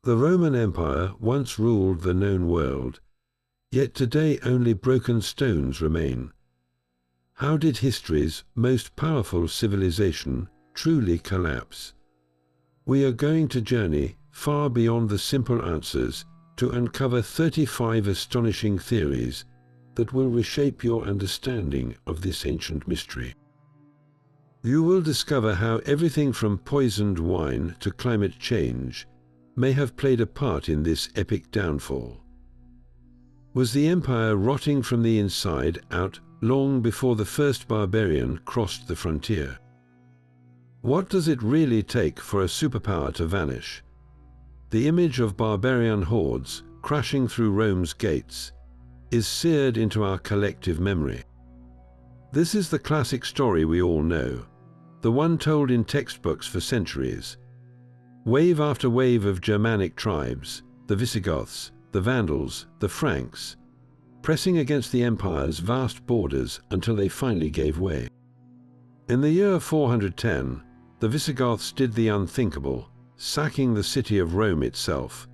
The Roman Empire once ruled the known world, yet today only broken stones remain. How did history's most powerful civilization truly collapse? We are going to journey far beyond the simple answers to uncover 35 astonishing theories that will reshape your understanding of this ancient mystery. You will discover how everything from poisoned wine to climate change may have played a part in this epic downfall. Was the empire rotting from the inside out long before the first barbarian crossed the frontier? What does it really take for a superpower to vanish? The image of barbarian hordes crashing through Rome's gates is seared into our collective memory. This is the classic story we all know, the one told in textbooks for centuries. Wave after wave of Germanic tribes, the Visigoths, the Vandals, the Franks, pressing against the empire's vast borders until they finally gave way. In the year 410, the Visigoths did the unthinkable, sacking the city of Rome itself.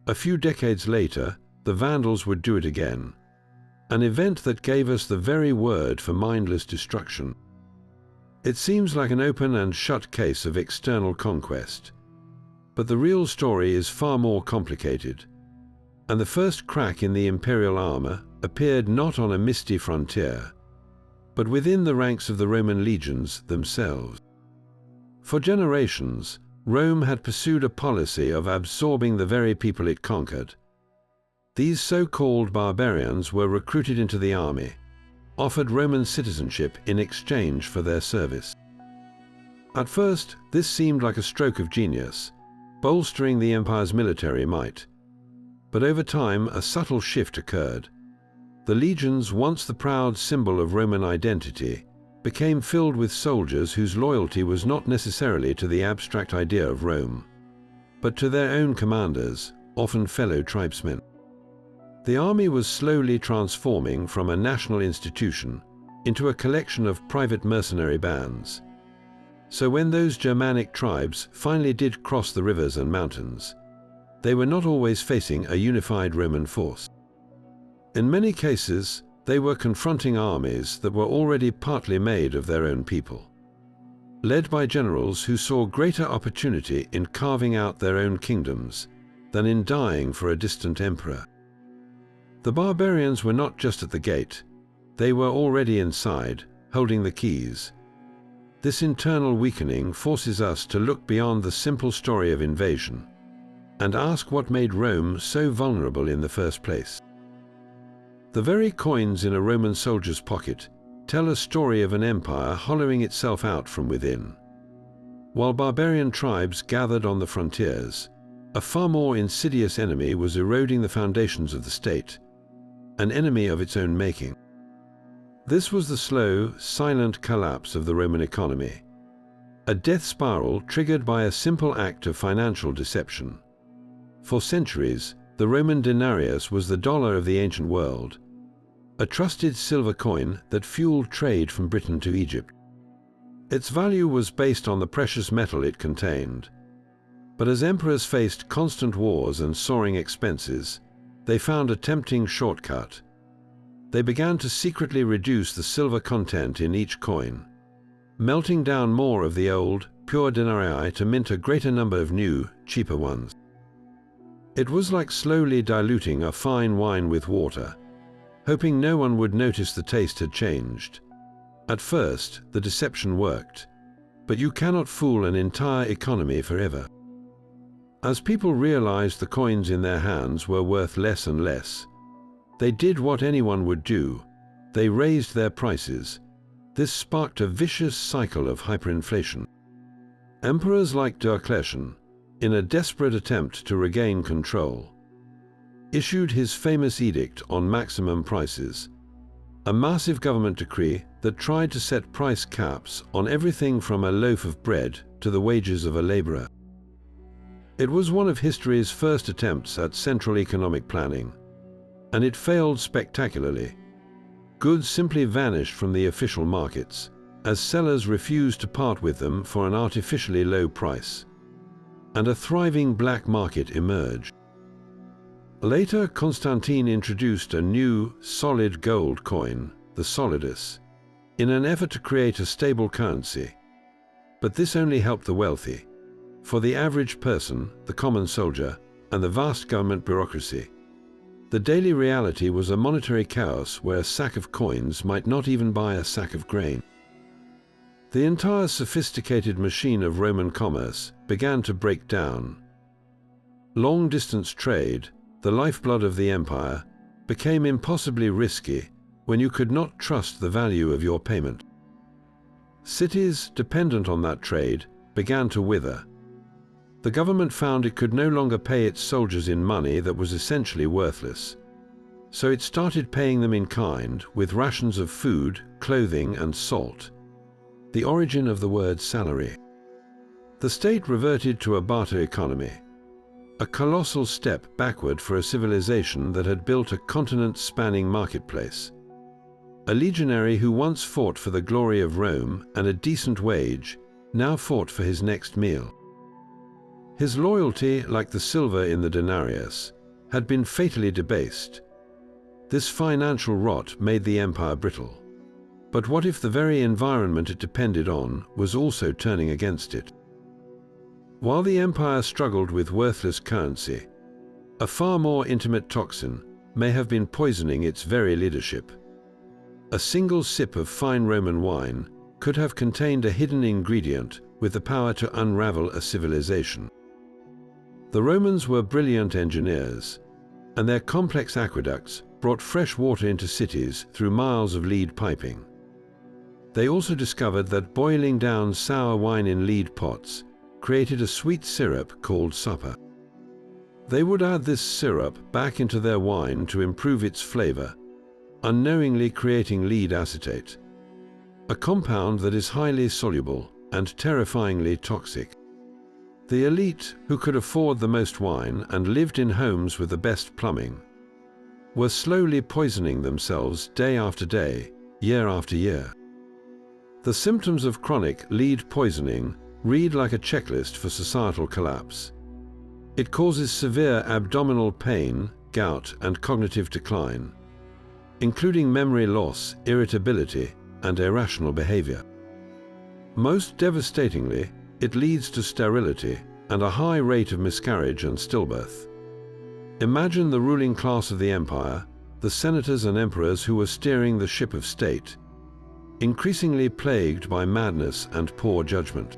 A few decades later, the Vandals would do it again, an event that gave us the very word for mindless destruction. It seems like an open and shut case of external conquest, but the real story is far more complicated, and the first crack in the imperial armor appeared not on a misty frontier, but within the ranks of the Roman legions themselves. For generations, Rome had pursued a policy of absorbing the very people it conquered. These so-called barbarians were recruited into the army, offered Roman citizenship in exchange for their service. At first, this seemed like a stroke of genius, bolstering the empire's military might. But over time, a subtle shift occurred. The legions, once the proud symbol of Roman identity, became filled with soldiers whose loyalty was not necessarily to the abstract idea of Rome, but to their own commanders, often fellow tribesmen. The army was slowly transforming from a national institution into a collection of private mercenary bands. So when those Germanic tribes finally did cross the rivers and mountains, they were not always facing a unified Roman force. In many cases, they were confronting armies that were already partly made of their own people, led by generals who saw greater opportunity in carving out their own kingdoms than in dying for a distant emperor. The barbarians were not just at the gate, they were already inside, holding the keys. This internal weakening forces us to look beyond the simple story of invasion and ask what made Rome so vulnerable in the first place. The very coins in a Roman soldier's pocket tell a story of an empire hollowing itself out from within. While barbarian tribes gathered on the frontiers, a far more insidious enemy was eroding the foundations of the state, an enemy of its own making. This was the slow, silent collapse of the Roman economy, a death spiral triggered by a simple act of financial deception. For centuries, the Roman denarius was the dollar of the ancient world, a trusted silver coin that fueled trade from Britain to Egypt. Its value was based on the precious metal it contained. But as emperors faced constant wars and soaring expenses, they found a tempting shortcut. They began to secretly reduce the silver content in each coin, melting down more of the old, pure denarii to mint a greater number of new, cheaper ones. It was like slowly diluting a fine wine with water, hoping no one would notice the taste had changed. At first, the deception worked, but you cannot fool an entire economy forever. As people realized the coins in their hands were worth less and less, they did what anyone would do. They raised their prices. This sparked a vicious cycle of hyperinflation. Emperors like Diocletian, in a desperate attempt to regain control, issued his famous edict on maximum prices, a massive government decree that tried to set price caps on everything from a loaf of bread to the wages of a laborer. It was one of history's first attempts at central economic planning, and it failed spectacularly. Goods simply vanished from the official markets, as sellers refused to part with them for an artificially low price. and a thriving black market emerged. Later, Constantine introduced a new, solid gold coin, the solidus, in an effort to create a stable currency. But this only helped the wealthy. For the average person, the common soldier, and the vast government bureaucracy, the daily reality was a monetary chaos where a sack of coins might not even buy a sack of grain. The entire sophisticated machine of Roman commerce began to break down. Long-distance trade, the lifeblood of the empire, became impossibly risky when you could not trust the value of your payment. Cities dependent on that trade began to wither. The government found it could no longer pay its soldiers in money that was essentially worthless. So it started paying them in kind with rations of food, clothing, and salt, the origin of the word salary. The state reverted to a barter economy, a colossal step backward for a civilization that had built a continent-spanning marketplace. A legionary who once fought for the glory of Rome and a decent wage now fought for his next meal. His loyalty, like the silver in the denarius, had been fatally debased. This financial rot made the empire brittle. But what if the very environment it depended on was also turning against it? While the empire struggled with worthless currency, a far more intimate toxin may have been poisoning its very leadership. A single sip of fine Roman wine could have contained a hidden ingredient with the power to unravel a civilization. The Romans were brilliant engineers, and their complex aqueducts brought fresh water into cities through miles of lead piping. They also discovered that boiling down sour wine in lead pots created a sweet syrup called supper. They would add this syrup back into their wine to improve its flavor, unknowingly creating lead acetate, a compound that is highly soluble and terrifyingly toxic. The elite, who could afford the most wine and lived in homes with the best plumbing, were slowly poisoning themselves day after day, year after year. The symptoms of chronic lead poisoning read like a checklist for societal collapse. It causes severe abdominal pain, gout, and cognitive decline, including memory loss, irritability, and irrational behavior. Most devastatingly, it leads to sterility and a high rate of miscarriage and stillbirth. Imagine the ruling class of the empire, the senators and emperors who were steering the ship of state, increasingly plagued by madness and poor judgment.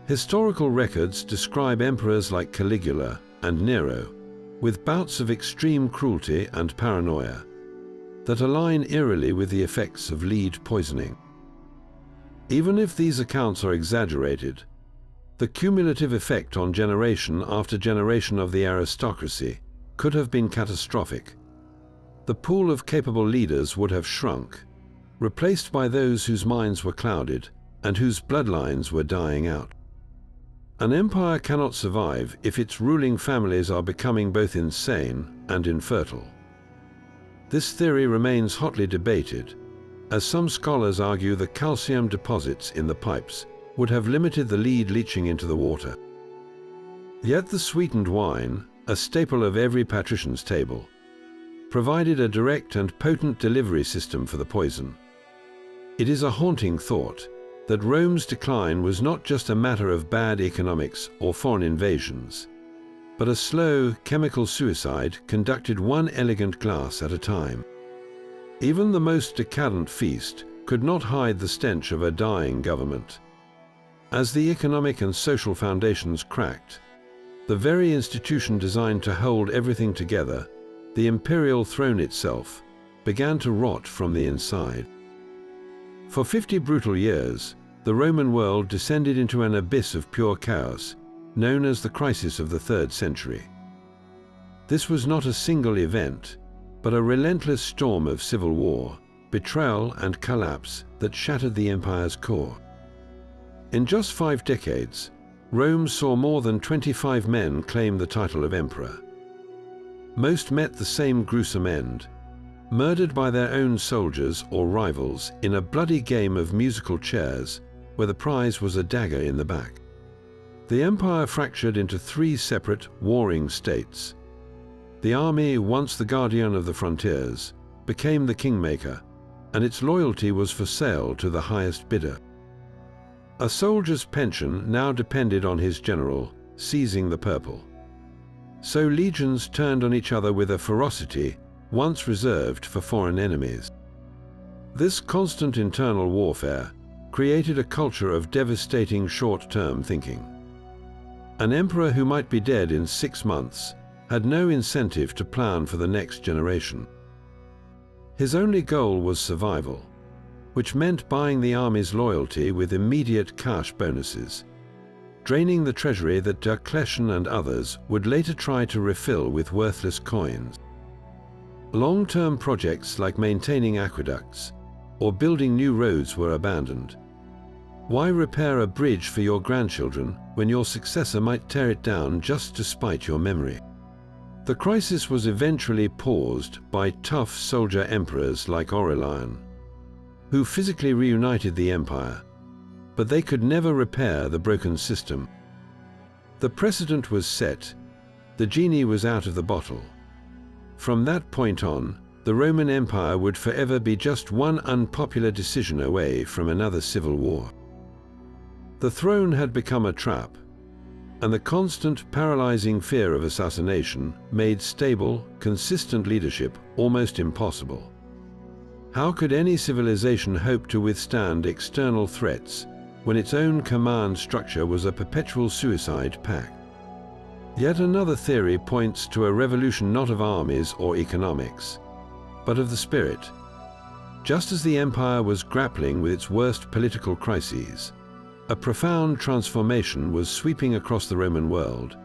Historical records describe emperors like Caligula and Nero with bouts of extreme cruelty and paranoia that align eerily with the effects of lead poisoning. Even if these accounts are exaggerated, the cumulative effect on generation after generation of the aristocracy could have been catastrophic. The pool of capable leaders would have shrunk, replaced by those whose minds were clouded and whose bloodlines were dying out. An empire cannot survive if its ruling families are becoming both insane and infertile. This theory remains hotly debated, as some scholars argue the calcium deposits in the pipes would have limited the lead leaching into the water. Yet the sweetened wine, a staple of every patrician's table, provided a direct and potent delivery system for the poison. It is a haunting thought that Rome's decline was not just a matter of bad economics or foreign invasions, but a slow chemical suicide conducted one elegant glass at a time. Even the most decadent feast could not hide the stench of a dying government. As the economic and social foundations cracked, the very institution designed to hold everything together, the imperial throne itself, began to rot from the inside. For 50 brutal years, the Roman world descended into an abyss of pure chaos, known as the crisis of the 3rd century. This was not a single event, but a relentless storm of civil war, betrayal, and collapse that shattered the empire's core. In just 5 decades, Rome saw more than 25 men claim the title of emperor. Most met the same gruesome end, murdered by their own soldiers or rivals in a bloody game of musical chairs where the prize was a dagger in the back. The empire fractured into three separate, warring states. The army, once the guardian of the frontiers, became the kingmaker, and its loyalty was for sale to the highest bidder. A soldier's pension now depended on his general seizing the purple. So legions turned on each other with a ferocity once reserved for foreign enemies. This constant internal warfare created a culture of devastating short-term thinking. An emperor who might be dead in 6 months had no incentive to plan for the next generation. His only goal was survival, which meant buying the army's loyalty with immediate cash bonuses, draining the treasury that Diocletian and others would later try to refill with worthless coins. Long-term projects like maintaining aqueducts or building new roads were abandoned. Why repair a bridge for your grandchildren when your successor might tear it down just to spite your memory? The crisis was eventually paused by tough soldier emperors like Aurelian, who physically reunited the empire, but they could never repair the broken system. The precedent was set, the genie was out of the bottle. From that point on, the Roman Empire would forever be just one unpopular decision away from another civil war. The throne had become a trap, and the constant, paralyzing fear of assassination made stable, consistent leadership almost impossible. How could any civilization hope to withstand external threats when its own command structure was a perpetual suicide pact? Yet another theory points to a revolution not of armies or economics, but of the spirit. Just as the empire was grappling with its worst political crises, a profound transformation was sweeping across the Roman world,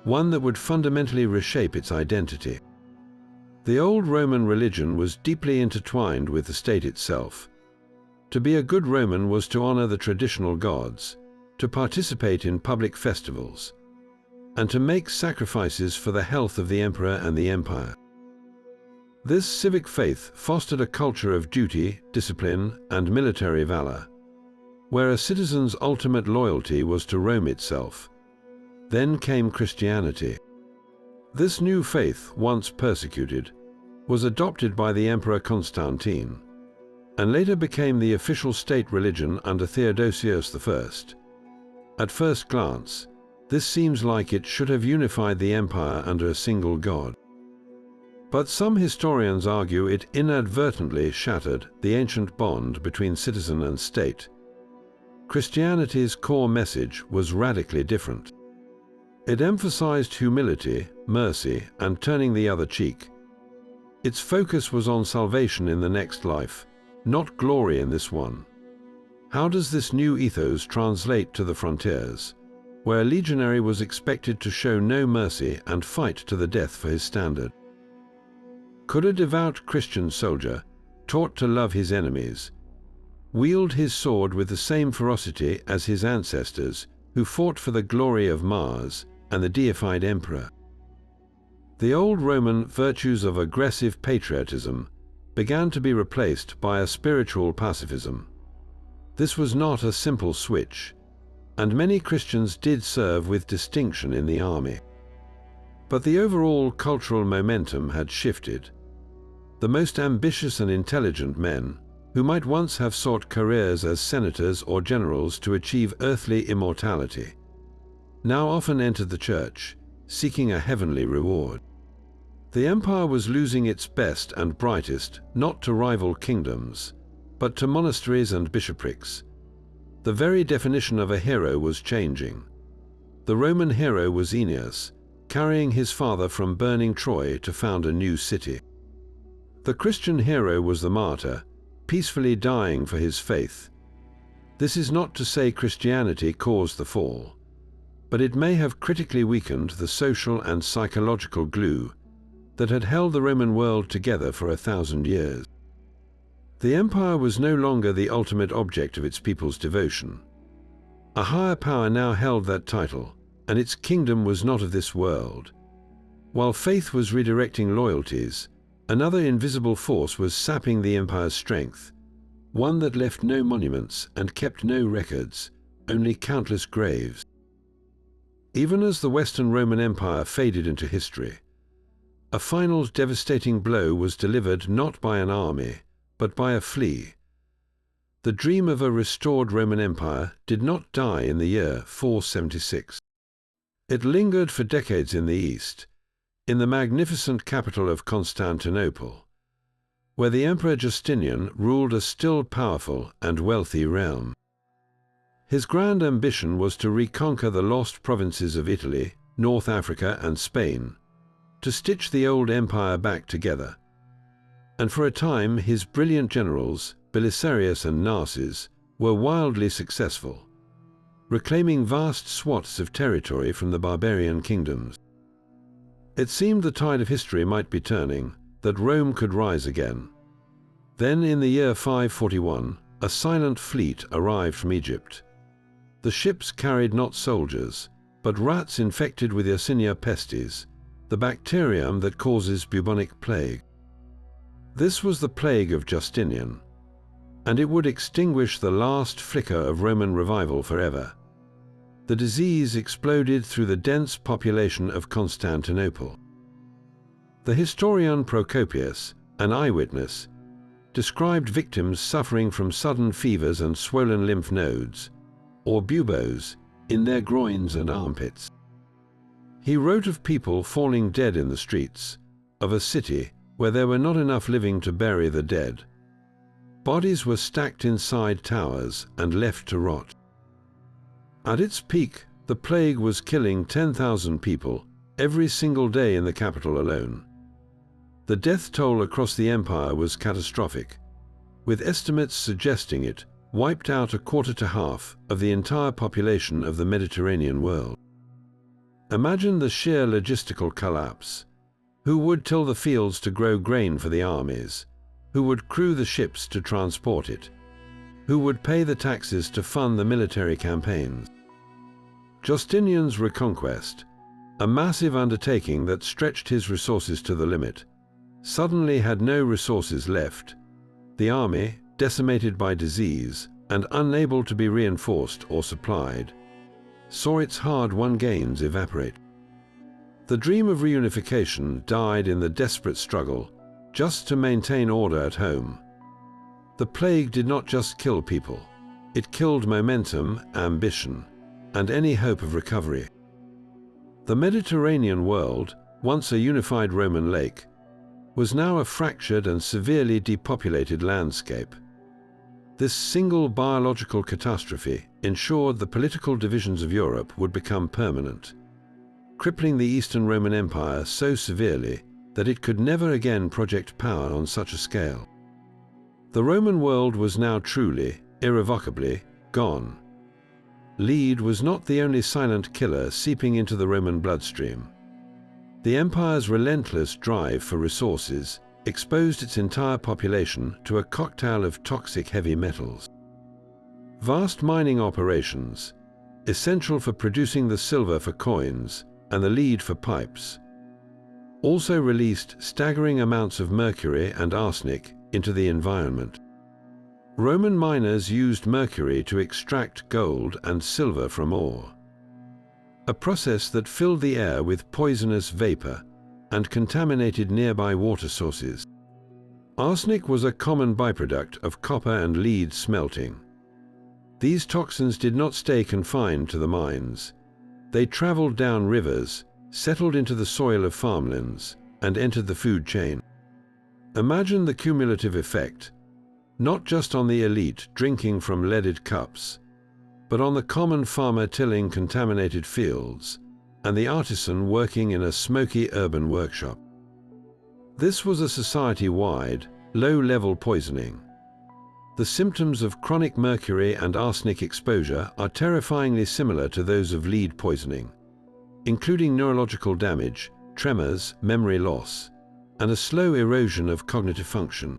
one that would fundamentally reshape its identity. The old Roman religion was deeply intertwined with the state itself. To be a good Roman was to honor the traditional gods, to participate in public festivals, and to make sacrifices for the health of the emperor and the empire. This civic faith fostered a culture of duty, discipline, and military valor, where a citizen's ultimate loyalty was to Rome itself. Then came Christianity. This new faith, once persecuted, was adopted by the Emperor Constantine, and later became the official state religion under Theodosius I. At first glance, this seems like it should have unified the empire under a single god. But some historians argue it inadvertently shattered the ancient bond between citizen and state. Christianity's core message was radically different. It emphasized humility, mercy, and turning the other cheek. Its focus was on salvation in the next life, not glory in this one. How does this new ethos translate to the frontiers, where a legionary was expected to show no mercy and fight to the death for his standard? Could a devout Christian soldier, taught to love his enemies, wield his sword with the same ferocity as his ancestors who fought for the glory of Mars and the deified emperor? The old Roman virtues of aggressive patriotism began to be replaced by a spiritual pacifism. This was not a simple switch, and many Christians did serve with distinction in the army. But the overall cultural momentum had shifted. The most ambitious and intelligent men, who might once have sought careers as senators or generals to achieve earthly immortality, now often entered the church, seeking a heavenly reward. The empire was losing its best and brightest, not to rival kingdoms, but to monasteries and bishoprics. The very definition of a hero was changing. The Roman hero was Aeneas, carrying his father from burning Troy to found a new city. The Christian hero was the martyr, peacefully dying for his faith. This is not to say Christianity caused the fall, but it may have critically weakened the social and psychological glue that had held the Roman world together for 1,000 years. The empire was no longer the ultimate object of its people's devotion. A higher power now held that title, and its kingdom was not of this world. While faith was redirecting loyalties, another invisible force was sapping the empire's strength, one that left no monuments and kept no records, only countless graves. Even as the Western Roman Empire faded into history, a final devastating blow was delivered not by an army, but by a flea. The dream of a restored Roman Empire did not die in the year 476. It lingered for decades in the East, in the magnificent capital of Constantinople, where the Emperor Justinian ruled a still powerful and wealthy realm. His grand ambition was to reconquer the lost provinces of Italy, North Africa, and Spain, to stitch the old empire back together. And for a time his brilliant generals, Belisarius and Narses, were wildly successful, reclaiming vast swaths of territory from the barbarian kingdoms. It seemed the tide of history might be turning, that Rome could rise again. Then in the year 541, a silent fleet arrived from Egypt. The ships carried not soldiers, but rats infected with Yersinia pestis, the bacterium that causes bubonic plague. This was the plague of Justinian, and it would extinguish the last flicker of Roman revival forever. The disease exploded through the dense population of Constantinople. The historian Procopius, an eyewitness, described victims suffering from sudden fevers and swollen lymph nodes, or buboes, in their groins and armpits. He wrote of people falling dead in the streets, of a city where there were not enough living to bury the dead. Bodies were stacked inside towers and left to rot. At its peak, the plague was killing 10,000 people every single day in the capital alone. The death toll across the empire was catastrophic, with estimates suggesting it wiped out a quarter to half of the entire population of the Mediterranean world. Imagine the sheer logistical collapse. Who would till the fields to grow grain for the armies? Who would crew the ships to transport it? Who would pay the taxes to fund the military campaigns? Justinian's reconquest, a massive undertaking that stretched his resources to the limit, suddenly had no resources left. The army, decimated by disease and unable to be reinforced or supplied, saw its hard-won gains evaporate. The dream of reunification died in the desperate struggle just to maintain order at home. The plague did not just kill people, it killed momentum, ambition, and any hope of recovery. The Mediterranean world, once a unified Roman lake, was now a fractured and severely depopulated landscape. This single biological catastrophe ensured the political divisions of Europe would become permanent, crippling the Eastern Roman Empire so severely that it could never again project power on such a scale. The Roman world was now truly, irrevocably, gone. Lead was not the only silent killer seeping into the Roman bloodstream. The empire's relentless drive for resources exposed its entire population to a cocktail of toxic heavy metals. Vast mining operations, essential for producing the silver for coins and the lead for pipes, also released staggering amounts of mercury and arsenic into the environment. Roman miners used mercury to extract gold and silver from ore, a process that filled the air with poisonous vapor and contaminated nearby water sources. Arsenic was a common byproduct of copper and lead smelting. These toxins did not stay confined to the mines. They traveled down rivers, settled into the soil of farmlands, and entered the food chain. Imagine the cumulative effect, not just on the elite drinking from leaded cups, but on the common farmer tilling contaminated fields and the artisan working in a smoky urban workshop. This was a society-wide, low-level poisoning. The symptoms of chronic mercury and arsenic exposure are terrifyingly similar to those of lead poisoning, including neurological damage, tremors, memory loss, and a slow erosion of cognitive function.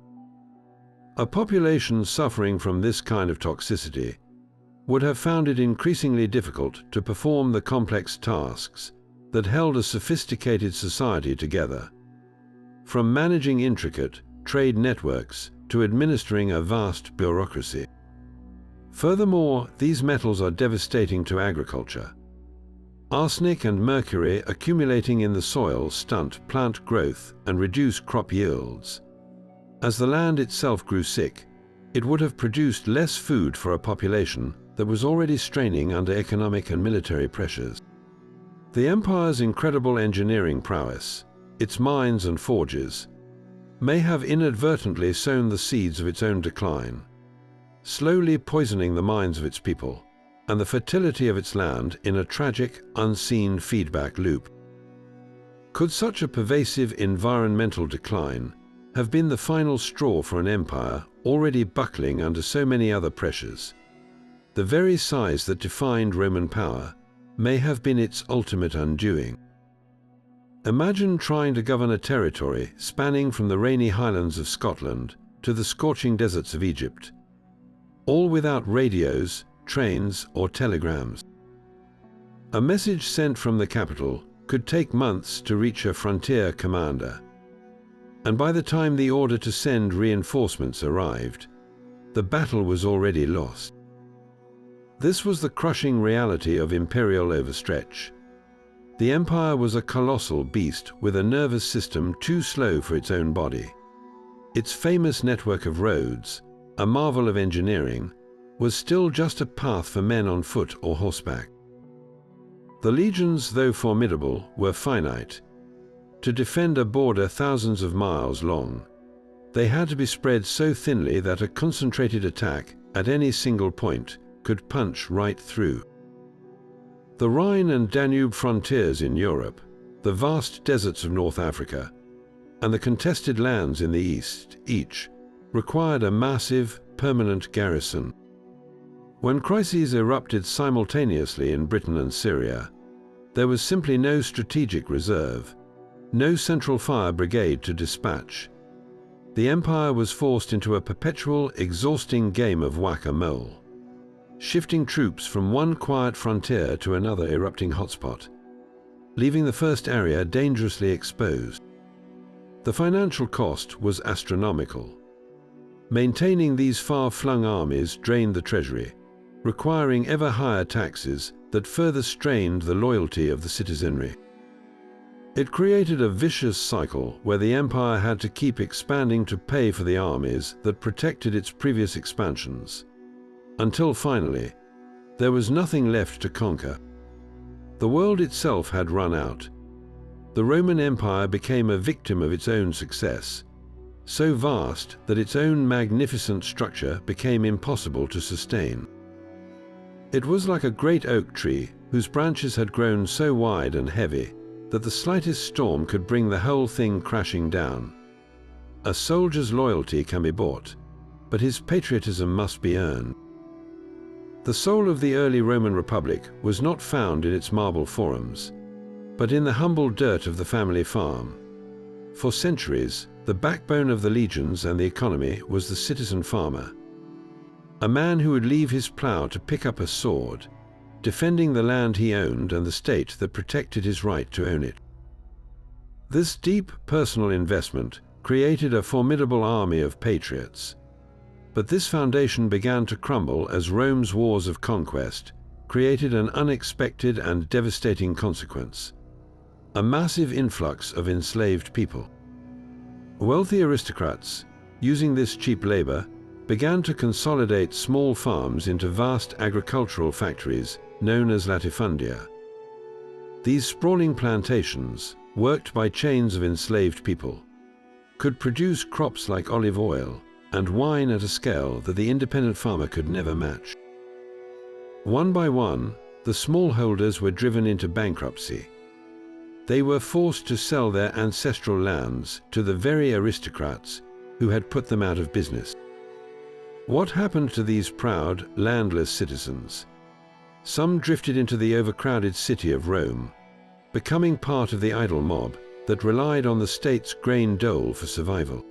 A population suffering from this kind of toxicity would have found it increasingly difficult to perform the complex tasks that held a sophisticated society together, from managing intricate trade networks to administering a vast bureaucracy. Furthermore, these metals are devastating to agriculture. Arsenic and mercury accumulating in the soil stunt plant growth and reduce crop yields. As the land itself grew sick, it would have produced less food for a population that was already straining under economic and military pressures. The empire's incredible engineering prowess, its mines and forges, may have inadvertently sown the seeds of its own decline, slowly poisoning the minds of its people and the fertility of its land in a tragic, unseen feedback loop. Could such a pervasive environmental decline have been the final straw for an empire already buckling under so many other pressures? The very size that defined Roman power may have been its ultimate undoing. Imagine trying to govern a territory spanning from the rainy highlands of Scotland to the scorching deserts of Egypt, all without radios, trains, or telegrams. A message sent from the capital could take months to reach a frontier commander, and by the time the order to send reinforcements arrived, the battle was already lost. This was the crushing reality of imperial overstretch. The empire was a colossal beast with a nervous system too slow for its own body. Its famous network of roads, a marvel of engineering, was still just a path for men on foot or horseback. The legions, though formidable, were finite. To defend a border thousands of miles long, they had to be spread so thinly that a concentrated attack at any single point could punch right through. The Rhine and Danube frontiers in Europe, the vast deserts of North Africa, and the contested lands in the east, each required a massive, permanent garrison. When crises erupted simultaneously in Britain and Syria, there was simply no strategic reserve, no central fire brigade to dispatch. The empire was forced into a perpetual, exhausting game of whack-a-mole, shifting troops from one quiet frontier to another erupting hotspot, leaving the first area dangerously exposed. The financial cost was astronomical. Maintaining these far-flung armies drained the treasury, requiring ever higher taxes that further strained the loyalty of the citizenry. It created a vicious cycle where the empire had to keep expanding to pay for the armies that protected its previous expansions, until finally, there was nothing left to conquer. The world itself had run out. The Roman Empire became a victim of its own success, so vast that its own magnificent structure became impossible to sustain. It was like a great oak tree whose branches had grown so wide and heavy that the slightest storm could bring the whole thing crashing down. A soldier's loyalty can be bought, but his patriotism must be earned. The soul of the early Roman Republic was not found in its marble forums, but in the humble dirt of the family farm. For centuries, the backbone of the legions and the economy was the citizen farmer, a man who would leave his plough to pick up a sword, defending the land he owned and the state that protected his right to own it. This deep personal investment created a formidable army of patriots. But this foundation began to crumble as Rome's wars of conquest created an unexpected and devastating consequence: a massive influx of enslaved people. Wealthy aristocrats, using this cheap labor, began to consolidate small farms into vast agricultural factories known as latifundia. These sprawling plantations, worked by chains of enslaved people, could produce crops like olive oil and wine at a scale that the independent farmer could never match. One by one, the smallholders were driven into bankruptcy. They were forced to sell their ancestral lands to the very aristocrats who had put them out of business. What happened to these proud, landless citizens? Some drifted into the overcrowded city of Rome, becoming part of the idle mob that relied on the state's grain dole for survival.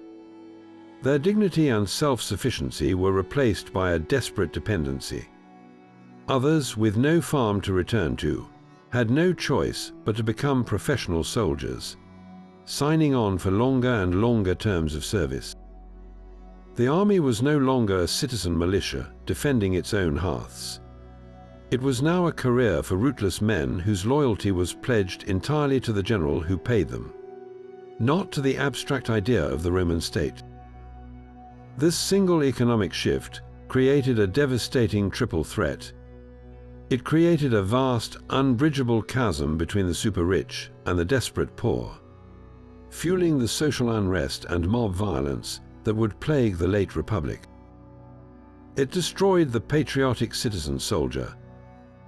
Their dignity and self-sufficiency were replaced by a desperate dependency. Others, with no farm to return to, had no choice but to become professional soldiers, signing on for longer and longer terms of service. The army was no longer a citizen militia defending its own hearths. It was now a career for rootless men whose loyalty was pledged entirely to the general who paid them, not to the abstract idea of the Roman state. This single economic shift created a devastating triple threat. It created a vast, unbridgeable chasm between the super-rich and the desperate poor, fueling the social unrest and mob violence that would plague the late Republic. It destroyed the patriotic citizen soldier,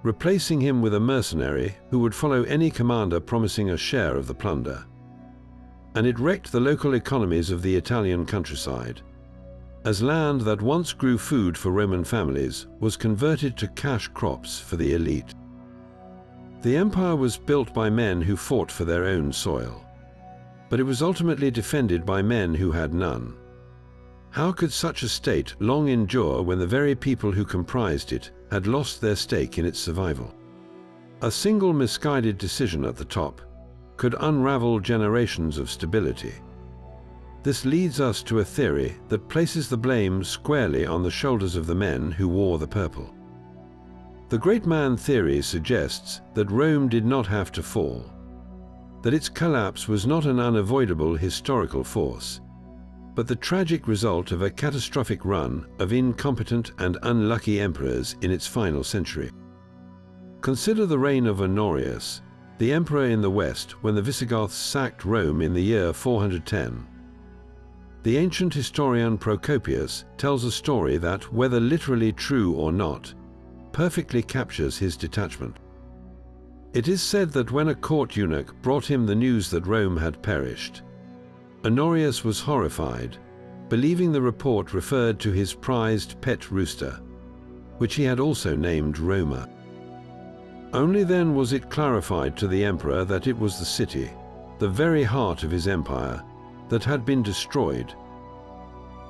replacing him with a mercenary who would follow any commander promising a share of the plunder. And it wrecked the local economies of the Italian countryside, as land that once grew food for Roman families was converted to cash crops for the elite. The empire was built by men who fought for their own soil, but it was ultimately defended by men who had none. How could such a state long endure when the very people who comprised it had lost their stake in its survival? A single misguided decision at the top could unravel generations of stability. This leads us to a theory that places the blame squarely on the shoulders of the men who wore the purple. The great man theory suggests that Rome did not have to fall, that its collapse was not an unavoidable historical force, but the tragic result of a catastrophic run of incompetent and unlucky emperors in its final century. Consider the reign of Honorius, the emperor in the West, when the Visigoths sacked Rome in the year 410. The ancient historian Procopius tells a story that, whether literally true or not, perfectly captures his detachment. It is said that when a court eunuch brought him the news that Rome had perished, Honorius was horrified, believing the report referred to his prized pet rooster, which he had also named Roma. Only then was it clarified to the emperor that it was the city, the very heart of his empire, that had been destroyed.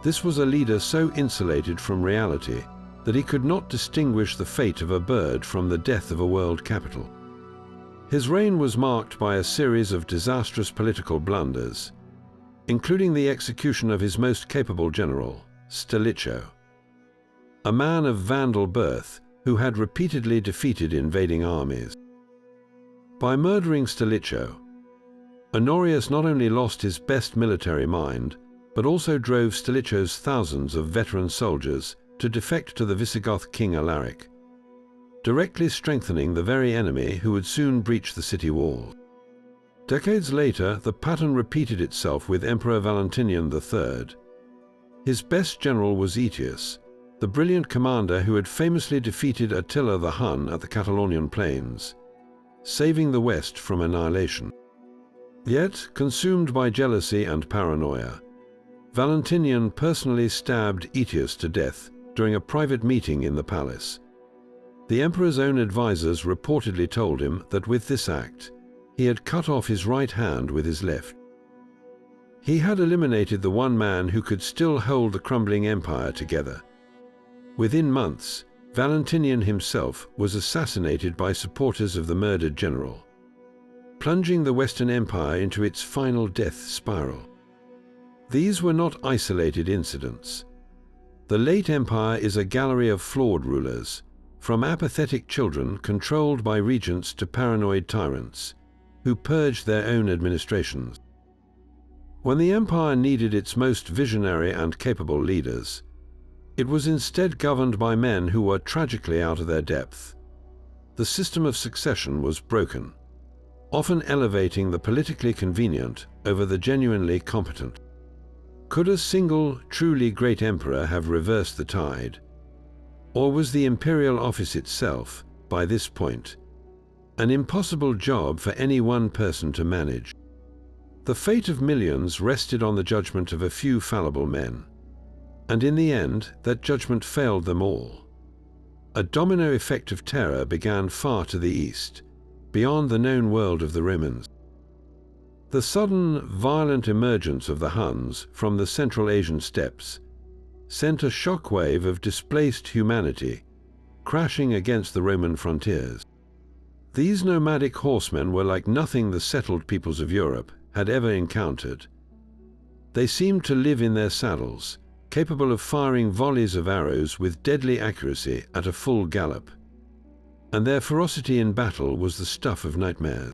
This was a leader so insulated from reality that he could not distinguish the fate of a bird from the death of a world capital. His reign was marked by a series of disastrous political blunders, including the execution of his most capable general, Stilicho, a man of Vandal birth who had repeatedly defeated invading armies. By murdering Stilicho, Honorius not only lost his best military mind, but also drove Stilicho's thousands of veteran soldiers to defect to the Visigoth king Alaric, directly strengthening the very enemy who would soon breach the city walls. Decades later, the pattern repeated itself with Emperor Valentinian III. His best general was Aetius, the brilliant commander who had famously defeated Attila the Hun at the Catalonian plains, saving the West from annihilation. Yet, consumed by jealousy and paranoia, Valentinian personally stabbed Aetius to death during a private meeting in the palace. The emperor's own advisors reportedly told him that with this act, he had cut off his right hand with his left. He had eliminated the one man who could still hold the crumbling empire together. Within months, Valentinian himself was assassinated by supporters of the murdered general, plunging the Western Empire into its final death spiral. These were not isolated incidents. The late empire is a gallery of flawed rulers, from apathetic children controlled by regents to paranoid tyrants, who purged their own administrations. When the empire needed its most visionary and capable leaders, it was instead governed by men who were tragically out of their depth. The system of succession was broken, often elevating the politically convenient over the genuinely competent. Could a single, truly great emperor have reversed the tide? Or was the imperial office itself, by this point, an impossible job for any one person to manage? The fate of millions rested on the judgment of a few fallible men, and in the end, that judgment failed them all. A domino effect of terror began far to the east, beyond the known world of the Romans. The sudden, violent emergence of the Huns from the Central Asian steppes sent a shockwave of displaced humanity crashing against the Roman frontiers. These nomadic horsemen were like nothing the settled peoples of Europe had ever encountered. They seemed to live in their saddles, capable of firing volleys of arrows with deadly accuracy at a full gallop. and their ferocity in battle was the stuff of nightmares.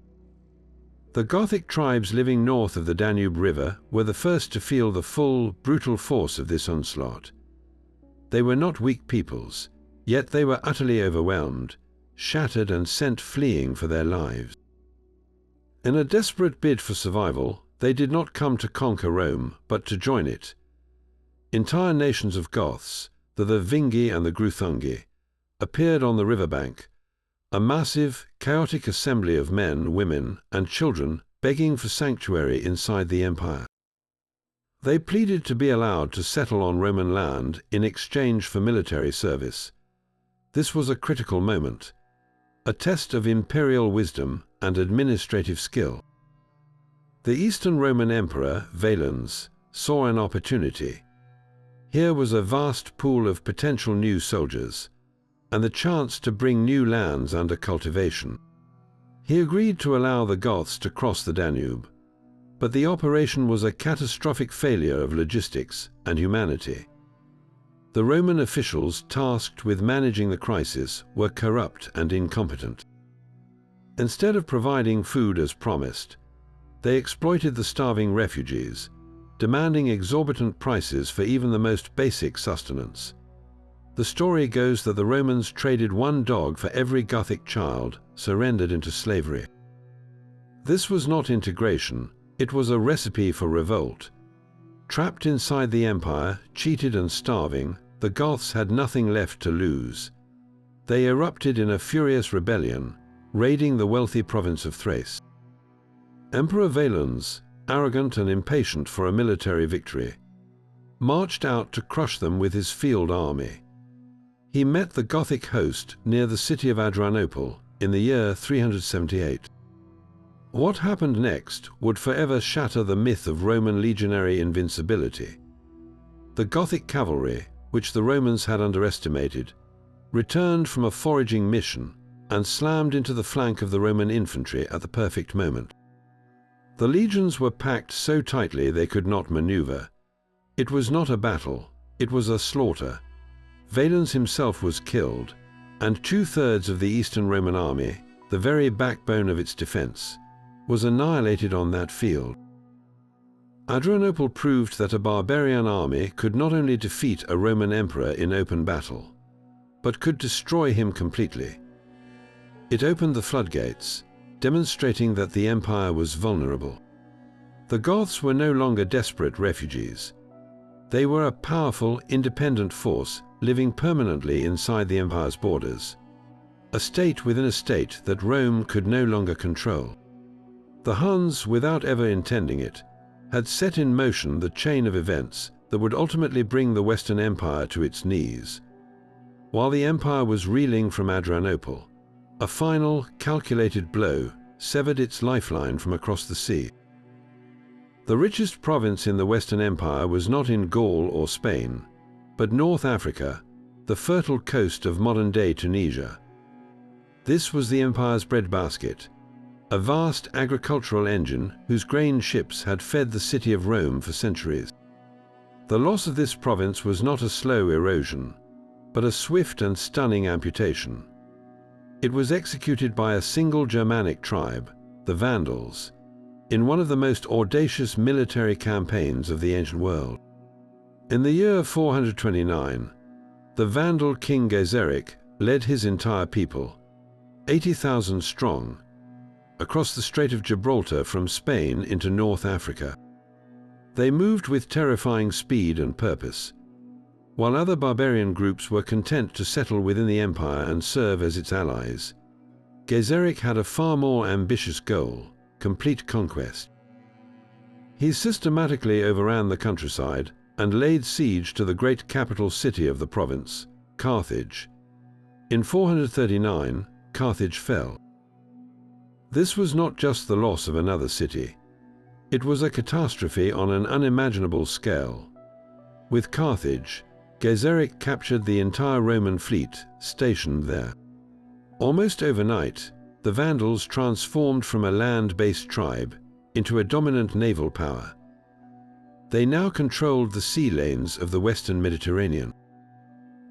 The Gothic tribes living north of the Danube River were the first to feel the full, brutal force of this onslaught. They were not weak peoples, yet they were utterly overwhelmed, shattered and sent fleeing for their lives. In a desperate bid for survival, they did not come to conquer Rome, but to join it. Entire nations of Goths, the Vingi and the Gruthungi, appeared on the riverbank, a massive, chaotic assembly of men, women, and children begging for sanctuary inside the empire. They pleaded to be allowed to settle on Roman land in exchange for military service. This was a critical moment, a test of imperial wisdom and administrative skill. The Eastern Roman Emperor, Valens, saw an opportunity. Here was a vast pool of potential new soldiers, and the chance to bring new lands under cultivation. He agreed to allow the Goths to cross the Danube, but the operation was a catastrophic failure of logistics and humanity. The Roman officials tasked with managing the crisis were corrupt and incompetent. Instead of providing food as promised, they exploited the starving refugees, demanding exorbitant prices for even the most basic sustenance. The story goes that the Romans traded one dog for every Gothic child surrendered into slavery. This was not integration, it was a recipe for revolt. Trapped inside the empire, cheated and starving, the Goths had nothing left to lose. They erupted in a furious rebellion, raiding the wealthy province of Thrace. Emperor Valens, arrogant and impatient for a military victory, marched out to crush them with his field army. He met the Gothic host near the city of Adrianople in the year 378. What happened next would forever shatter the myth of Roman legionary invincibility. The Gothic cavalry, which the Romans had underestimated, returned from a foraging mission and slammed into the flank of the Roman infantry at the perfect moment. The legions were packed so tightly they could not maneuver. It was not a battle, it was a slaughter. Valens himself was killed, and 2/3 of the Eastern Roman army, the very backbone of its defense, was annihilated on that field. Adrianople proved that a barbarian army could not only defeat a Roman emperor in open battle, but could destroy him completely. It opened the floodgates, demonstrating that the empire was vulnerable. The Goths were no longer desperate refugees. They were a powerful, independent force living permanently inside the empire's borders, a state within a state that Rome could no longer control. The Huns, without ever intending it, had set in motion the chain of events that would ultimately bring the Western Empire to its knees. While the empire was reeling from Adrianople, a final, calculated blow severed its lifeline from across the sea. The richest province in the Western Empire was not in Gaul or Spain, but North Africa, the fertile coast of modern-day Tunisia. This was the empire's breadbasket, a vast agricultural engine whose grain ships had fed the city of Rome for centuries. The loss of this province was not a slow erosion, but a swift and stunning amputation. It was executed by a single Germanic tribe, the Vandals, in one of the most audacious military campaigns of the ancient world. In the year 429, the Vandal king Gaiseric led his entire people, 80,000 strong, across the Strait of Gibraltar from Spain into North Africa. They moved with terrifying speed and purpose, while other barbarian groups were content to settle within the empire and serve as its allies. Gaiseric had a far more ambitious goal: complete conquest. He systematically overran the countryside and laid siege to the great capital city of the province, Carthage. In 439, Carthage fell. This was not just the loss of another city. It was a catastrophe on an unimaginable scale. With Carthage, Gaiseric captured the entire Roman fleet stationed there. Almost overnight, the Vandals transformed from a land-based tribe into a dominant naval power. They now controlled the sea lanes of the Western Mediterranean.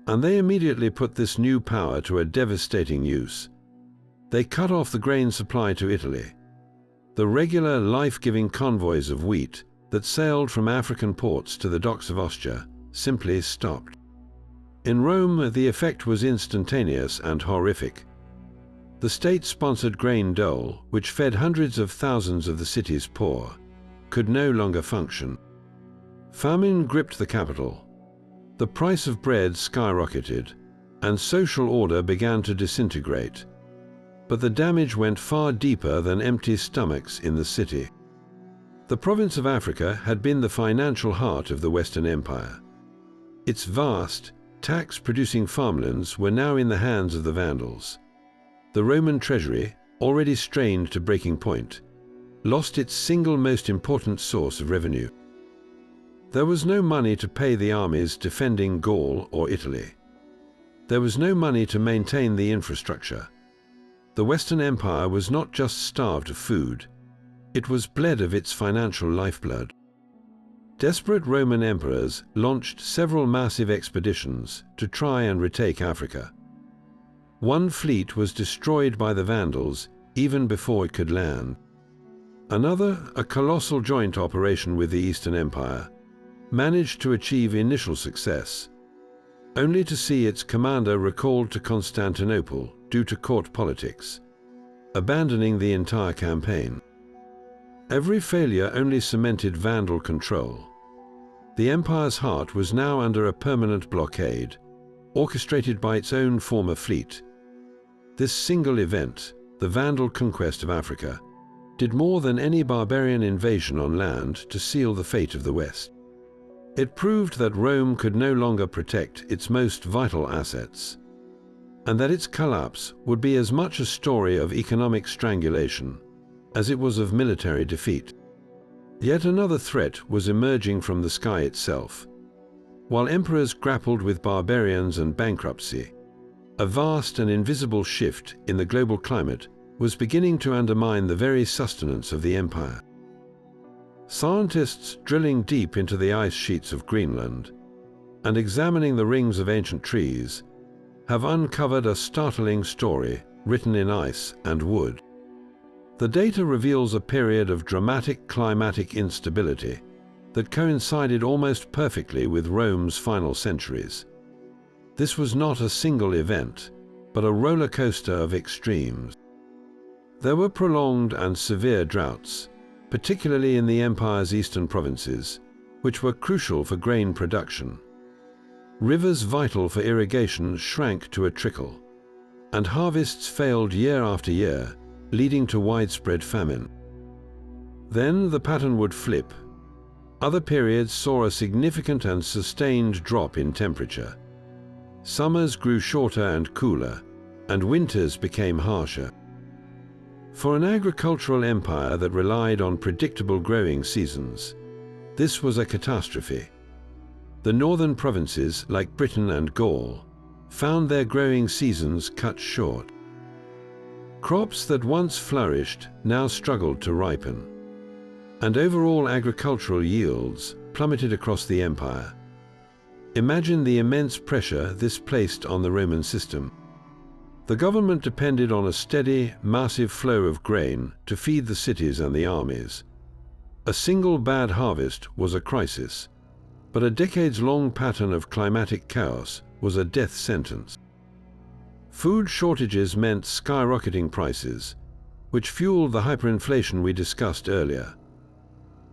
And they immediately put this new power to a devastating use, They cut off the grain supply to Italy. The regular life-giving convoys of wheat that sailed from African ports to the docks of Ostia simply stopped. In Rome, the effect was instantaneous and horrific. The state-sponsored grain dole, which fed hundreds of thousands of the city's poor, could no longer function. Famine gripped the capital. The price of bread skyrocketed, and social order began to disintegrate. But the damage went far deeper than empty stomachs in the city. The province of Africa had been the financial heart of the Western Empire. Its vast, tax-producing farmlands were now in the hands of the Vandals. The Roman treasury, already strained to breaking point, lost its single most important source of revenue. There was no money to pay the armies defending Gaul or Italy. There was no money to maintain the infrastructure. The Western Empire was not just starved of food, it was bled of its financial lifeblood. Desperate Roman emperors launched several massive expeditions to try and retake Africa. One fleet was destroyed by the Vandals even before it could land. Another, a colossal joint operation with the Eastern Empire, managed to achieve initial success, only to see its commander recalled to Constantinople due to court politics, abandoning the entire campaign. Every failure only cemented Vandal control. The empire's heart was now under a permanent blockade, orchestrated by its own former fleet. This single event, the Vandal conquest of Africa, did more than any barbarian invasion on land to seal the fate of the West. It proved that Rome could no longer protect its most vital assets, and that its collapse would be as much a story of economic strangulation as it was of military defeat. Yet another threat was emerging from the sky itself. While emperors grappled with barbarians and bankruptcy, a vast and invisible shift in the global climate was beginning to undermine the very sustenance of the empire. Scientists drilling deep into the ice sheets of Greenland and examining the rings of ancient trees have uncovered a startling story written in ice and wood. The data reveals a period of dramatic climatic instability that coincided almost perfectly with Rome's final centuries. This was not a single event, but a roller coaster of extremes. There were prolonged and severe droughts, particularly in the empire's eastern provinces, which were crucial for grain production. Rivers vital for irrigation shrank to a trickle, and harvests failed year after year, leading to widespread famine. Then the pattern would flip. Other periods saw a significant and sustained drop in temperature. Summers grew shorter and cooler, and winters became harsher. For an agricultural empire that relied on predictable growing seasons, this was a catastrophe. The northern provinces, like Britain and Gaul, found their growing seasons cut short. Crops that once flourished now struggled to ripen, and overall agricultural yields plummeted across the empire. Imagine the immense pressure this placed on the Roman system. The government depended on a steady, massive flow of grain to feed the cities and the armies. A single bad harvest was a crisis, but a decades-long pattern of climatic chaos was a death sentence. Food shortages meant skyrocketing prices, which fueled the hyperinflation we discussed earlier.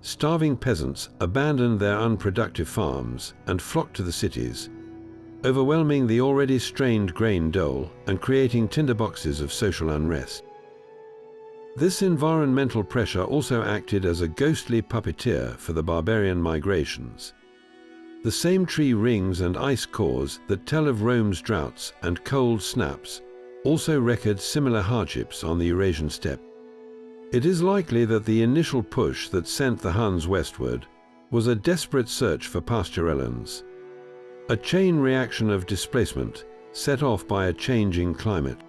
Starving peasants abandoned their unproductive farms and flocked to the cities, overwhelming the already strained grain dole and creating tinderboxes of social unrest. This environmental pressure also acted as a ghostly puppeteer for the barbarian migrations. The same tree rings and ice cores that tell of Rome's droughts and cold snaps also record similar hardships on the Eurasian steppe. It is likely that the initial push that sent the Huns westward was a desperate search for pasturellands, a chain reaction of displacement set off by a changing climate.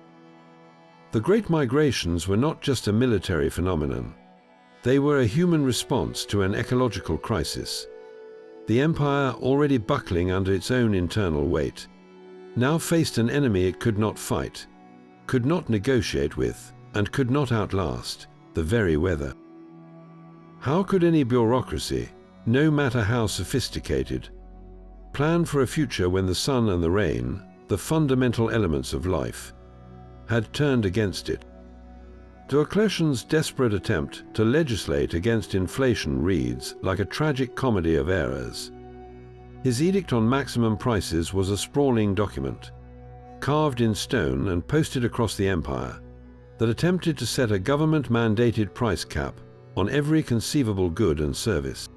The Great Migrations were not just a military phenomenon. They were a human response to an ecological crisis. The empire, already buckling under its own internal weight, now faced an enemy it could not fight. could not negotiate with, and could not outlast, the very weather. How could any bureaucracy, no matter how sophisticated, plan for a future when the sun and the rain, the fundamental elements of life, had turned against it? Diocletian's desperate attempt to legislate against inflation reads like a tragic comedy of errors. His edict on maximum prices was a sprawling document, carved in stone and posted across the empire, that attempted to set a government-mandated price cap on every conceivable good and service.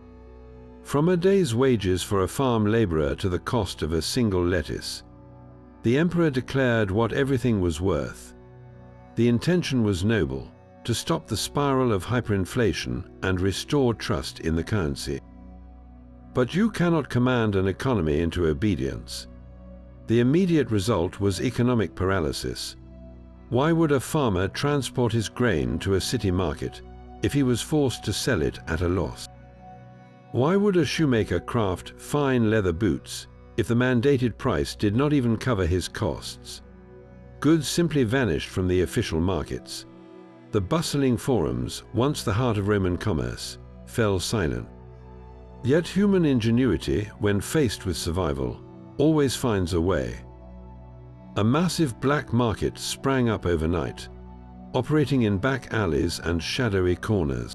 From a day's wages for a farm laborer to the cost of a single lettuce, the emperor declared what everything was worth. The intention was noble, to stop the spiral of hyperinflation and restore trust in the currency. But you cannot command an economy into obedience. The immediate result was economic paralysis. Why would a farmer transport his grain to a city market if he was forced to sell it at a loss? Why would a shoemaker craft fine leather boots if the mandated price did not even cover his costs? Goods simply vanished from the official markets. The bustling forums, once the heart of Roman commerce, fell silent. Yet human ingenuity, when faced with survival, always finds a way. A massive black market sprang up overnight, operating in back alleys and shadowy corners.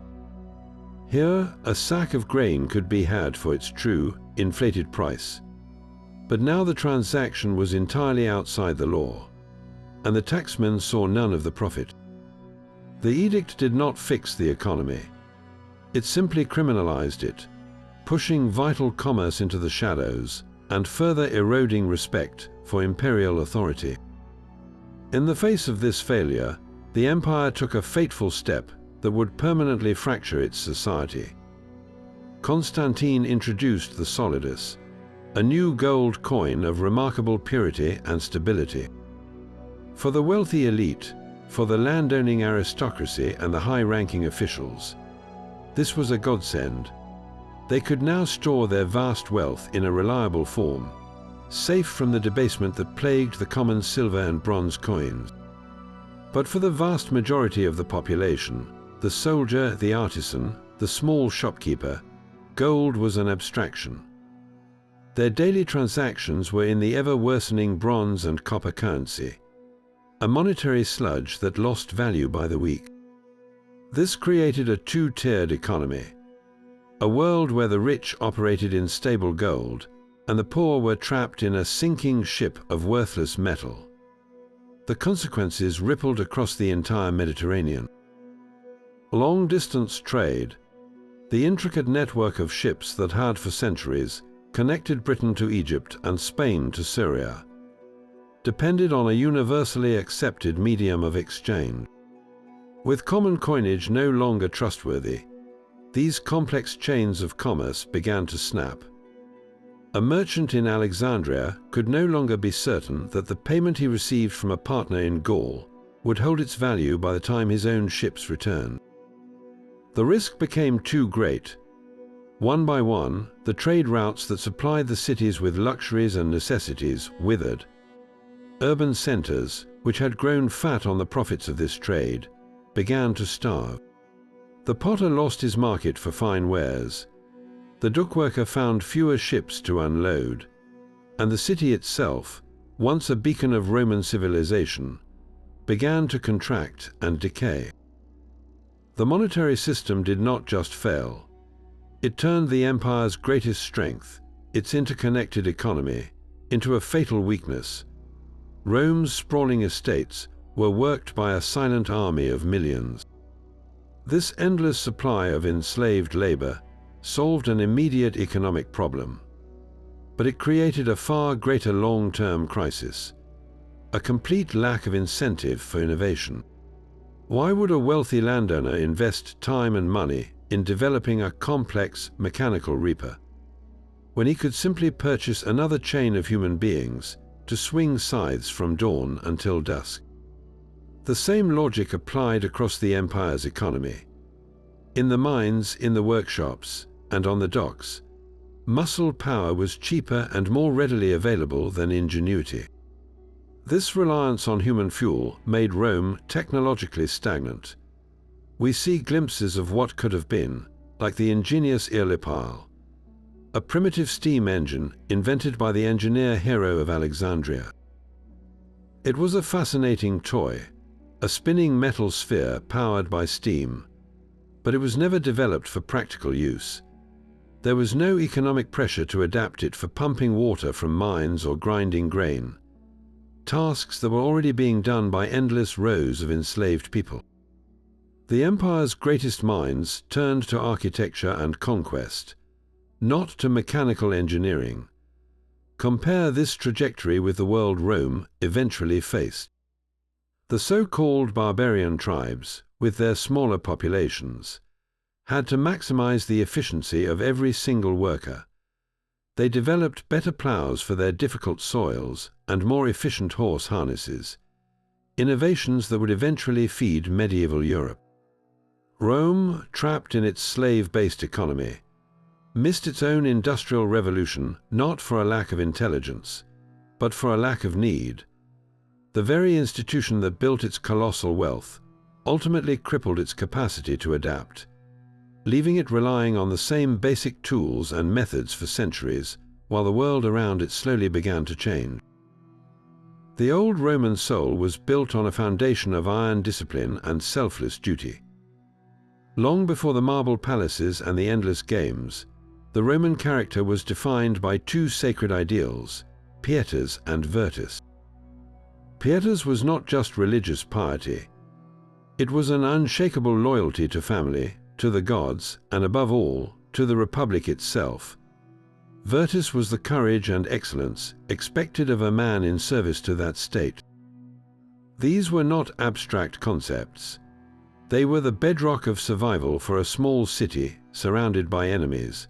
Here, a sack of grain could be had for its true, inflated price. But now the transaction was entirely outside the law, and the taxmen saw none of the profit. The edict did not fix the economy. It simply criminalized it, pushing vital commerce into the shadows and further eroding respect for imperial authority. In the face of this failure, the empire took a fateful step that would permanently fracture its society. Constantine introduced the solidus, a new gold coin of remarkable purity and stability. For the wealthy elite, for the landowning aristocracy and the high-ranking officials, this was a godsend. They could now store their vast wealth in a reliable form, safe from the debasement that plagued the common silver and bronze coins. But for the vast majority of the population, the soldier, the artisan, the small shopkeeper, gold was an abstraction. Their daily transactions were in the ever-worsening bronze and copper currency, a monetary sludge that lost value by the week. This created a two-tiered economy, a world where the rich operated in stable gold and the poor were trapped in a sinking ship of worthless metal. The consequences rippled across the entire Mediterranean. Long-distance trade, the intricate network of ships that had for centuries connected Britain to Egypt and Spain to Syria, depended on a universally accepted medium of exchange. With common coinage no longer trustworthy, these complex chains of commerce began to snap. A merchant in Alexandria could no longer be certain that the payment he received from a partner in Gaul would hold its value by the time his own ships returned. The risk became too great. One by one, the trade routes that supplied the cities with luxuries and necessities withered. Urban centers, which had grown fat on the profits of this trade, began to starve. The potter lost his market for fine wares. The dockworker found fewer ships to unload, and the city itself, once a beacon of Roman civilization, began to contract and decay. The monetary system did not just fail. It turned the empire's greatest strength, its interconnected economy, into a fatal weakness. Rome's sprawling estates were worked by a silent army of millions. This endless supply of enslaved labor solved an immediate economic problem, but it created a far greater long-term crisis, a complete lack of incentive for innovation. Why would a wealthy landowner invest time and money in developing a complex mechanical reaper, when he could simply purchase another chain of human beings to swing scythes from dawn until dusk? The same logic applied across the empire's economy. In the mines, in the workshops, and on the docks, muscle power was cheaper and more readily available than ingenuity. This reliance on human fuel made Rome technologically stagnant. We see glimpses of what could have been, like the ingenious Eolipile, a primitive steam engine invented by the engineer Hero of Alexandria. It was a fascinating toy, a spinning metal sphere powered by steam, but it was never developed for practical use. There was no economic pressure to adapt it for pumping water from mines or grinding grain, tasks that were already being done by endless rows of enslaved people. The empire's greatest minds turned to architecture and conquest, not to mechanical engineering. Compare this trajectory with the world Rome eventually faced. The so-called barbarian tribes, with their smaller populations, had to maximize the efficiency of every single worker. They developed better plows for their difficult soils and more efficient horse harnesses, innovations that would eventually feed medieval Europe. Rome, trapped in its slave-based economy, missed its own industrial revolution not for a lack of intelligence, but for a lack of need. The very institution that built its colossal wealth ultimately crippled its capacity to adapt, leaving it relying on the same basic tools and methods for centuries, while the world around it slowly began to change. The old Roman soul was built on a foundation of iron discipline and selfless duty. Long before the marble palaces and the endless games, the Roman character was defined by two sacred ideals, pietas and virtus. Pietas was not just religious piety. It was an unshakable loyalty to family, to the gods, and above all, to the Republic itself. Virtus was the courage and excellence expected of a man in service to that state. These were not abstract concepts. They were the bedrock of survival for a small city surrounded by enemies.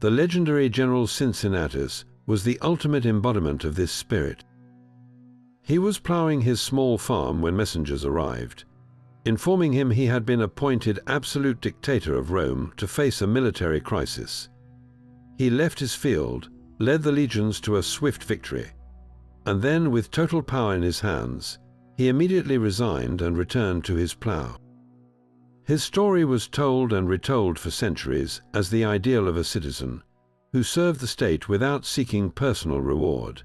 The legendary General Cincinnatus was the ultimate embodiment of this spirit. He was plowing his small farm when messengers arrived, informing him he had been appointed absolute dictator of Rome to face a military crisis. He left his field, led the legions to a swift victory, and then, with total power in his hands, he immediately resigned and returned to his plow. His story was told and retold for centuries as the ideal of a citizen who served the state without seeking personal reward.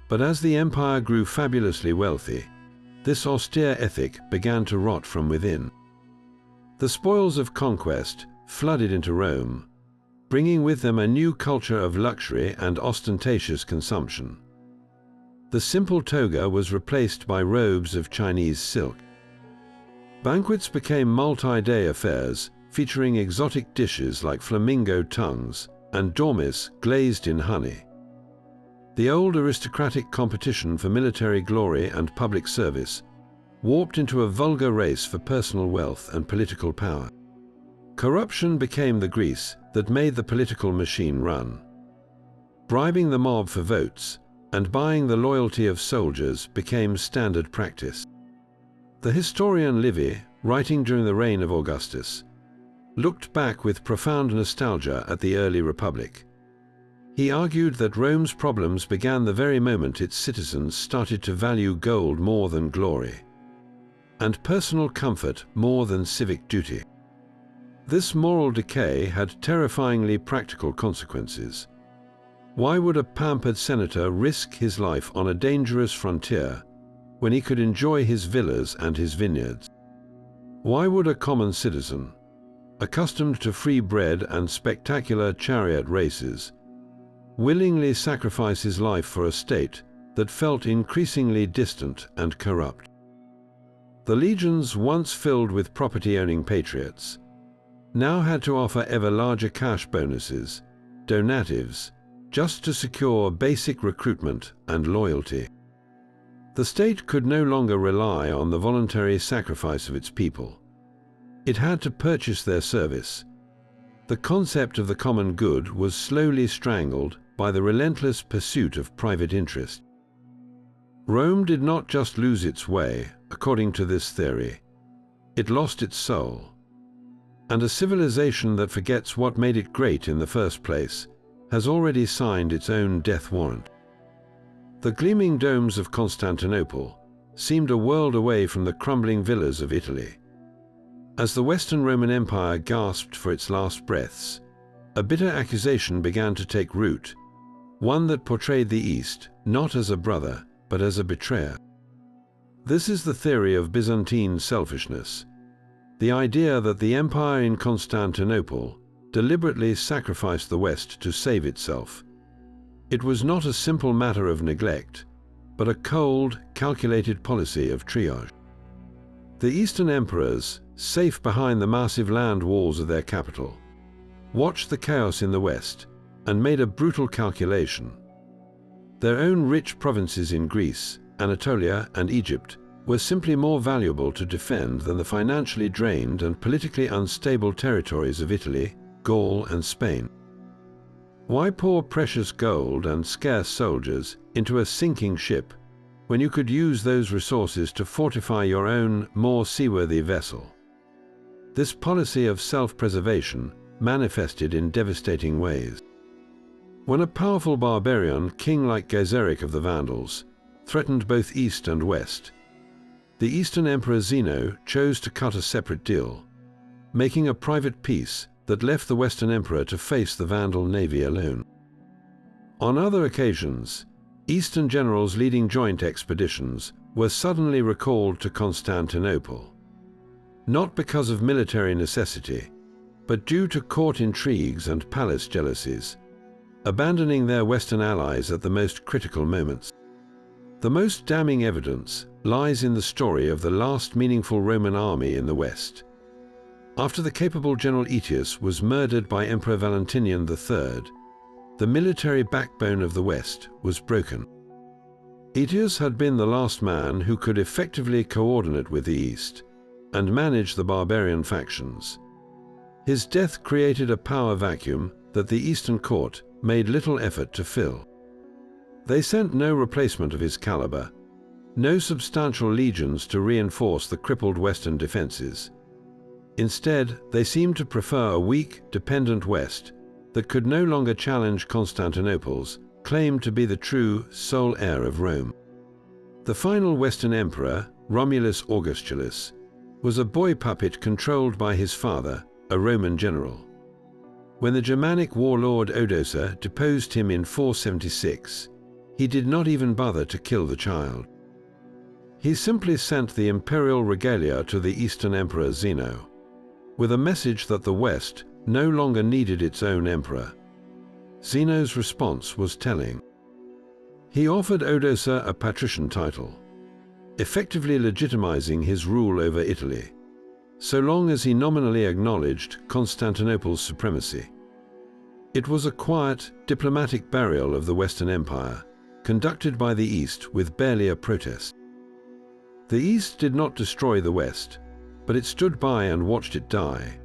But as the empire grew fabulously wealthy, this austere ethic began to rot from within. The spoils of conquest flooded into Rome, bringing with them a new culture of luxury and ostentatious consumption. The simple toga was replaced by robes of Chinese silk. Banquets became multi-day affairs, featuring exotic dishes like flamingo tongues and dormice glazed in honey. The old aristocratic competition for military glory and public service warped into a vulgar race for personal wealth and political power. Corruption became the grease that made the political machine run. Bribing the mob for votes and buying the loyalty of soldiers became standard practice. The historian Livy, writing during the reign of Augustus, looked back with profound nostalgia at the early Republic. He argued that Rome's problems began the very moment its citizens started to value gold more than glory, and personal comfort more than civic duty. This moral decay had terrifyingly practical consequences. Why would a pampered senator risk his life on a dangerous frontier when he could enjoy his villas and his vineyards? Why would a common citizen, accustomed to free bread and spectacular chariot races, willingly sacrifice his life for a state that felt increasingly distant and corrupt? The legions, once filled with property-owning patriots, now had to offer ever larger cash bonuses, donatives, just to secure basic recruitment and loyalty. The state could no longer rely on the voluntary sacrifice of its people. It had to purchase their service. The concept of the common good was slowly strangled by the relentless pursuit of private interest. Rome did not just lose its way, according to this theory. It lost its soul. And a civilization that forgets what made it great in the first place has already signed its own death warrant. The gleaming domes of Constantinople seemed a world away from the crumbling villas of Italy. As the Western Roman Empire gasped for its last breaths, a bitter accusation began to take root, one that portrayed the East not as a brother, but as a betrayer. This is the theory of Byzantine selfishness, the idea that the empire in Constantinople deliberately sacrificed the West to save itself. It was not a simple matter of neglect, but a cold, calculated policy of triage. The Eastern emperors, safe behind the massive land walls of their capital, watched the chaos in the West and made a brutal calculation. Their own rich provinces in Greece, Anatolia, and Egypt were simply more valuable to defend than the financially drained and politically unstable territories of Italy, Gaul, and Spain. Why pour precious gold and scarce soldiers into a sinking ship when you could use those resources to fortify your own, more seaworthy vessel? This policy of self-preservation manifested in devastating ways. When a powerful barbarian king like Gaiseric of the Vandals threatened both East and West, the Eastern Emperor Zeno chose to cut a separate deal, making a private peace that left the Western Emperor to face the Vandal navy alone. On other occasions, Eastern generals leading joint expeditions were suddenly recalled to Constantinople, not because of military necessity, but due to court intrigues and palace jealousies, abandoning their Western allies at the most critical moments. The most damning evidence lies in the story of the last meaningful Roman army in the West. After the capable General Aetius was murdered by Emperor Valentinian III, the military backbone of the West was broken. Aetius had been the last man who could effectively coordinate with the East and manage the barbarian factions. His death created a power vacuum that the Eastern court made little effort to fill. They sent no replacement of his caliber, no substantial legions to reinforce the crippled Western defenses. Instead, they seemed to prefer a weak, dependent West that could no longer challenge Constantinople's claim to be the true sole heir of Rome. The final Western emperor, Romulus Augustulus, was a boy puppet controlled by his father, a Roman general. When the Germanic warlord Odoacer deposed him in 476, he did not even bother to kill the child. He simply sent the imperial regalia to the Eastern Emperor Zeno, with a message that the West no longer needed its own emperor. Zeno's response was telling. He offered Odoacer a patrician title, effectively legitimizing his rule over Italy, so long as he nominally acknowledged Constantinople's supremacy. It was a quiet, diplomatic burial of the Western Empire, conducted by the East with barely a protest. The East did not destroy the West, but it stood by and watched it die,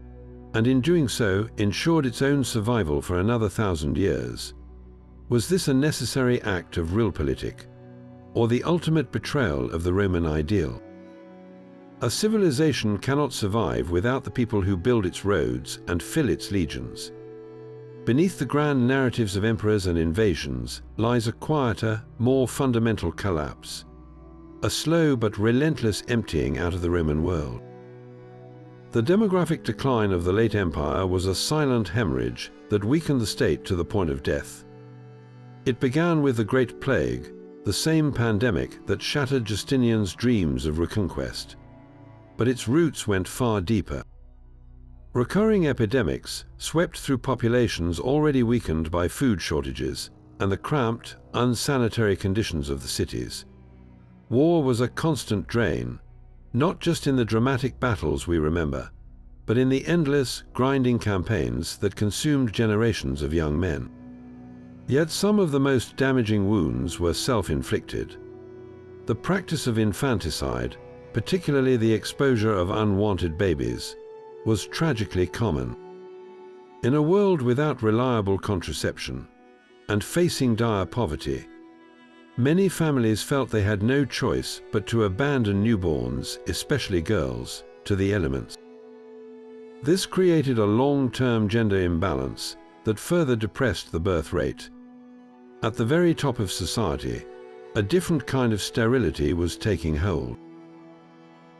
and in doing so ensured its own survival for another 1,000 years. Was this a necessary act of realpolitik, or the ultimate betrayal of the Roman ideal? A civilization cannot survive without the people who build its roads and fill its legions. Beneath the grand narratives of emperors and invasions lies a quieter, more fundamental collapse, a slow but relentless emptying out of the Roman world. The demographic decline of the late empire was a silent hemorrhage that weakened the state to the point of death. It began with the Great Plague, the same pandemic that shattered Justinian's dreams of reconquest. But its roots went far deeper. Recurring epidemics swept through populations already weakened by food shortages and the cramped, unsanitary conditions of the cities. War was a constant drain, not just in the dramatic battles we remember, but in the endless, grinding campaigns that consumed generations of young men. Yet some of the most damaging wounds were self-inflicted. The practice of infanticide, particularly the exposure of unwanted babies, was tragically common. In a world without reliable contraception and facing dire poverty, many families felt they had no choice but to abandon newborns, especially girls, to the elements. This created a long-term gender imbalance that further depressed the birth rate. At the very top of society, a different kind of sterility was taking hold.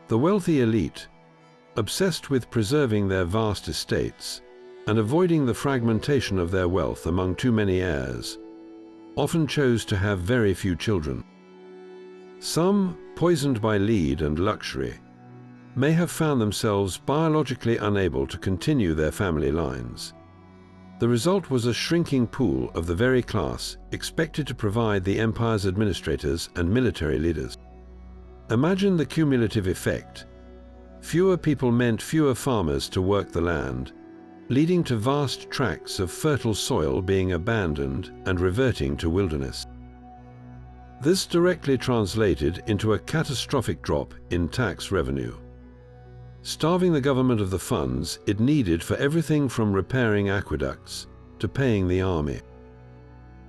The wealthy elite, obsessed with preserving their vast estates and avoiding the fragmentation of their wealth among too many heirs, often chose to have very few children. Some, poisoned by lead and luxury, may have found themselves biologically unable to continue their family lines. The result was a shrinking pool of the very class expected to provide the empire's administrators and military leaders. Imagine the cumulative effect. Fewer people meant fewer farmers to work the land, leading to vast tracts of fertile soil being abandoned and reverting to wilderness. This directly translated into a catastrophic drop in tax revenue, starving the government of the funds it needed for everything from repairing aqueducts to paying the army.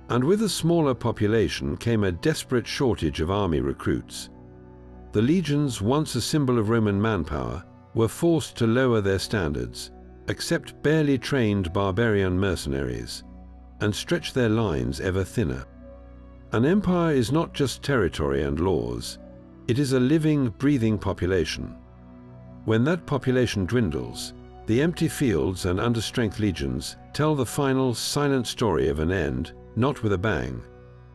And with a smaller population came a desperate shortage of army recruits. The legions, once a symbol of Roman manpower, were forced to lower their standards, accept barely trained barbarian mercenaries, and stretch their lines ever thinner. An empire is not just territory and laws, it is a living, breathing population. When that population dwindles, the empty fields and understrength legions tell the final, silent story of an end, not with a bang,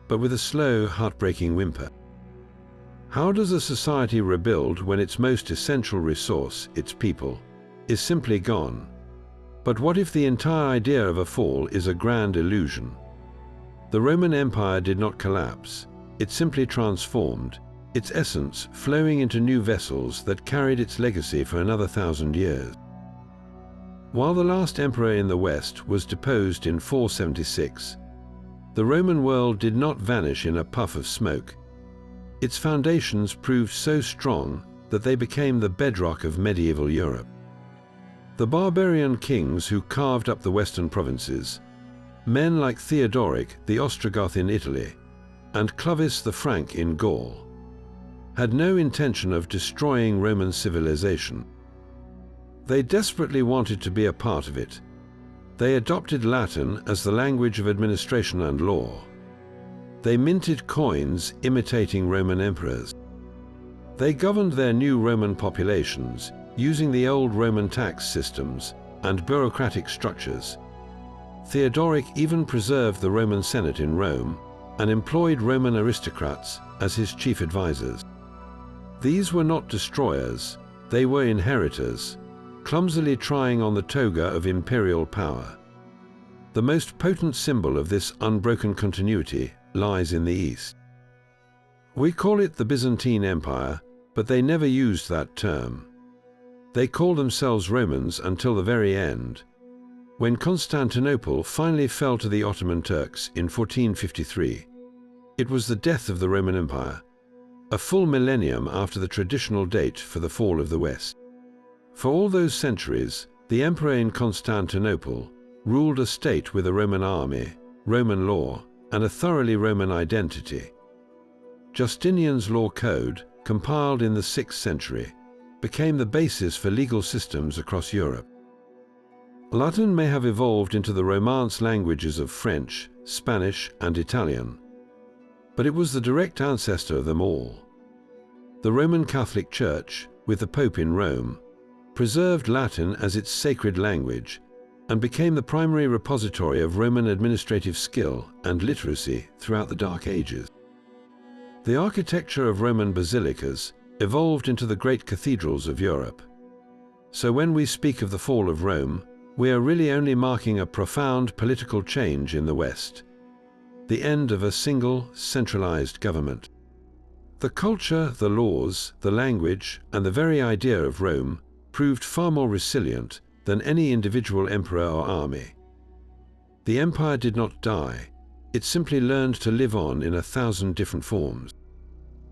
but with a slow, heartbreaking whimper. How does a society rebuild when its most essential resource, its people, is simply gone? But what if the entire idea of a fall is a grand illusion? The Roman Empire did not collapse, it simply transformed, its essence flowing into new vessels that carried its legacy for another 1,000 years. While the last emperor in the West was deposed in 476, the Roman world did not vanish in a puff of smoke. Its foundations proved so strong that they became the bedrock of medieval Europe. The barbarian kings who carved up the western provinces, men like Theodoric the Ostrogoth in Italy and Clovis the Frank in Gaul, had no intention of destroying Roman civilization. They desperately wanted to be a part of it. They adopted Latin as the language of administration and law. They minted coins imitating Roman emperors. They governed their new Roman populations using the old Roman tax systems and bureaucratic structures. Theodoric even preserved the Roman Senate in Rome and employed Roman aristocrats as his chief advisors. These were not destroyers, they were inheritors, clumsily trying on the toga of imperial power. The most potent symbol of this unbroken continuity lies in the East. We call it the Byzantine Empire, but they never used that term. They called themselves Romans until the very end. When Constantinople finally fell to the Ottoman Turks in 1453, it was the death of the Roman Empire, a full millennium after the traditional date for the fall of the West. For all those centuries, the emperor in Constantinople ruled a state with a Roman army, Roman law, and a thoroughly Roman identity. Justinian's law code, compiled in the 6th century, became the basis for legal systems across Europe. Latin may have evolved into the Romance languages of French, Spanish, and Italian, but it was the direct ancestor of them all. The Roman Catholic Church, with the Pope in Rome, preserved Latin as its sacred language and became the primary repository of Roman administrative skill and literacy throughout the Dark Ages. The architecture of Roman basilicas evolved into the great cathedrals of Europe. So when we speak of the fall of Rome, we are really only marking a profound political change in the West, the end of a single, centralized government. The culture, the laws, the language, and the very idea of Rome proved far more resilient than any individual emperor or army. The empire did not die, it simply learned to live on in 1,000 different forms.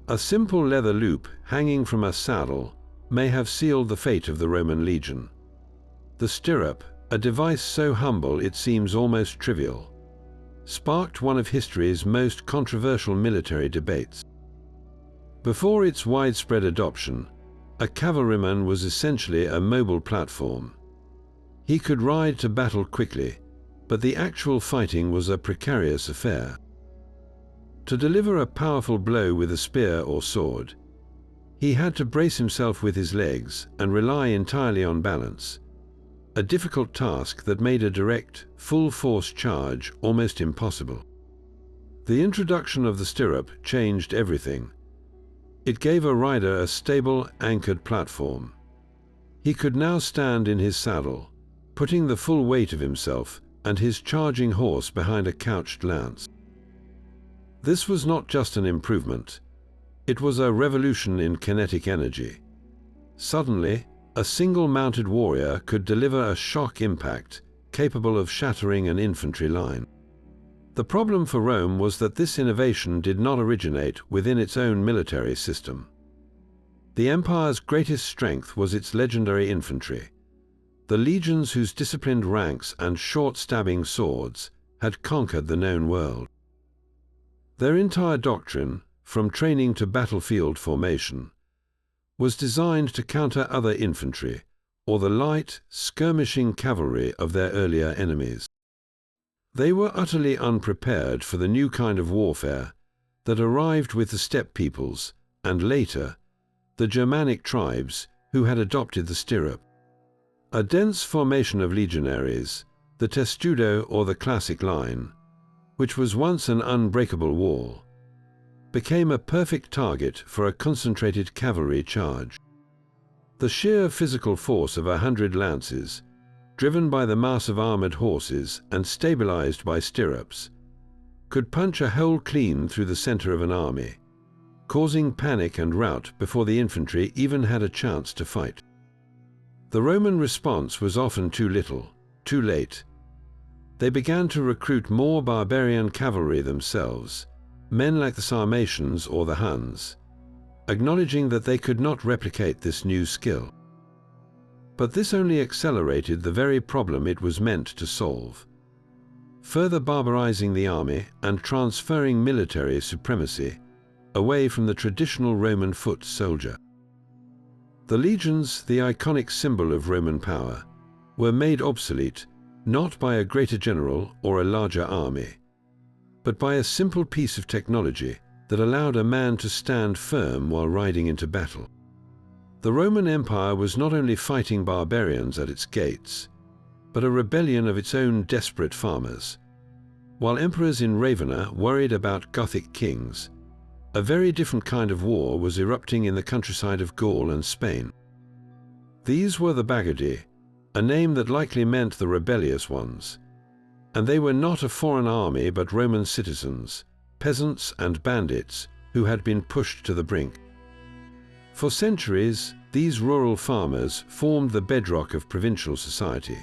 A simple leather loop hanging from a saddle may have sealed the fate of the Roman legion. The stirrup, a device so humble it seems almost trivial, sparked one of history's most controversial military debates. Before its widespread adoption, a cavalryman was essentially a mobile platform. He could ride to battle quickly, but the actual fighting was a precarious affair. To deliver a powerful blow with a spear or sword, he had to brace himself with his legs and rely entirely on balance, a difficult task that made a direct, full-force charge almost impossible. The introduction of the stirrup changed everything. It gave a rider a stable, anchored platform. He could now stand in his saddle, putting the full weight of himself and his charging horse behind a couched lance. This was not just an improvement, it was a revolution in kinetic energy. Suddenly, a single mounted warrior could deliver a shock impact capable of shattering an infantry line. The problem for Rome was that this innovation did not originate within its own military system. The empire's greatest strength was its legendary infantry. The legions whose disciplined ranks and short-stabbing swords had conquered the known world. Their entire doctrine, from training to battlefield formation, was designed to counter other infantry, or the light, skirmishing cavalry of their earlier enemies. They were utterly unprepared for the new kind of warfare that arrived with the steppe peoples, and later, the Germanic tribes who had adopted the stirrup. A dense formation of legionaries, the testudo or the classic line, which was once an unbreakable wall, became a perfect target for a concentrated cavalry charge. The sheer physical force of 100 lances, driven by the mass of armored horses and stabilized by stirrups, could punch a hole clean through the center of an army, causing panic and rout before the infantry even had a chance to fight. The Roman response was often too little, too late. They began to recruit more barbarian cavalry themselves, men like the Sarmatians or the Huns, acknowledging that they could not replicate this new skill. But this only accelerated the very problem it was meant to solve, further barbarizing the army and transferring military supremacy away from the traditional Roman foot soldier. The legions, the iconic symbol of Roman power, were made obsolete not by a greater general or a larger army, but by a simple piece of technology that allowed a man to stand firm while riding into battle. The Roman Empire was not only fighting barbarians at its gates, but a rebellion of its own desperate farmers. While emperors in Ravenna worried about Gothic kings, a very different kind of war was erupting in the countryside of Gaul and Spain. These were the Bagaudae, a name that likely meant the rebellious ones, and they were not a foreign army but Roman citizens, peasants and bandits who had been pushed to the brink. For centuries, these rural farmers formed the bedrock of provincial society.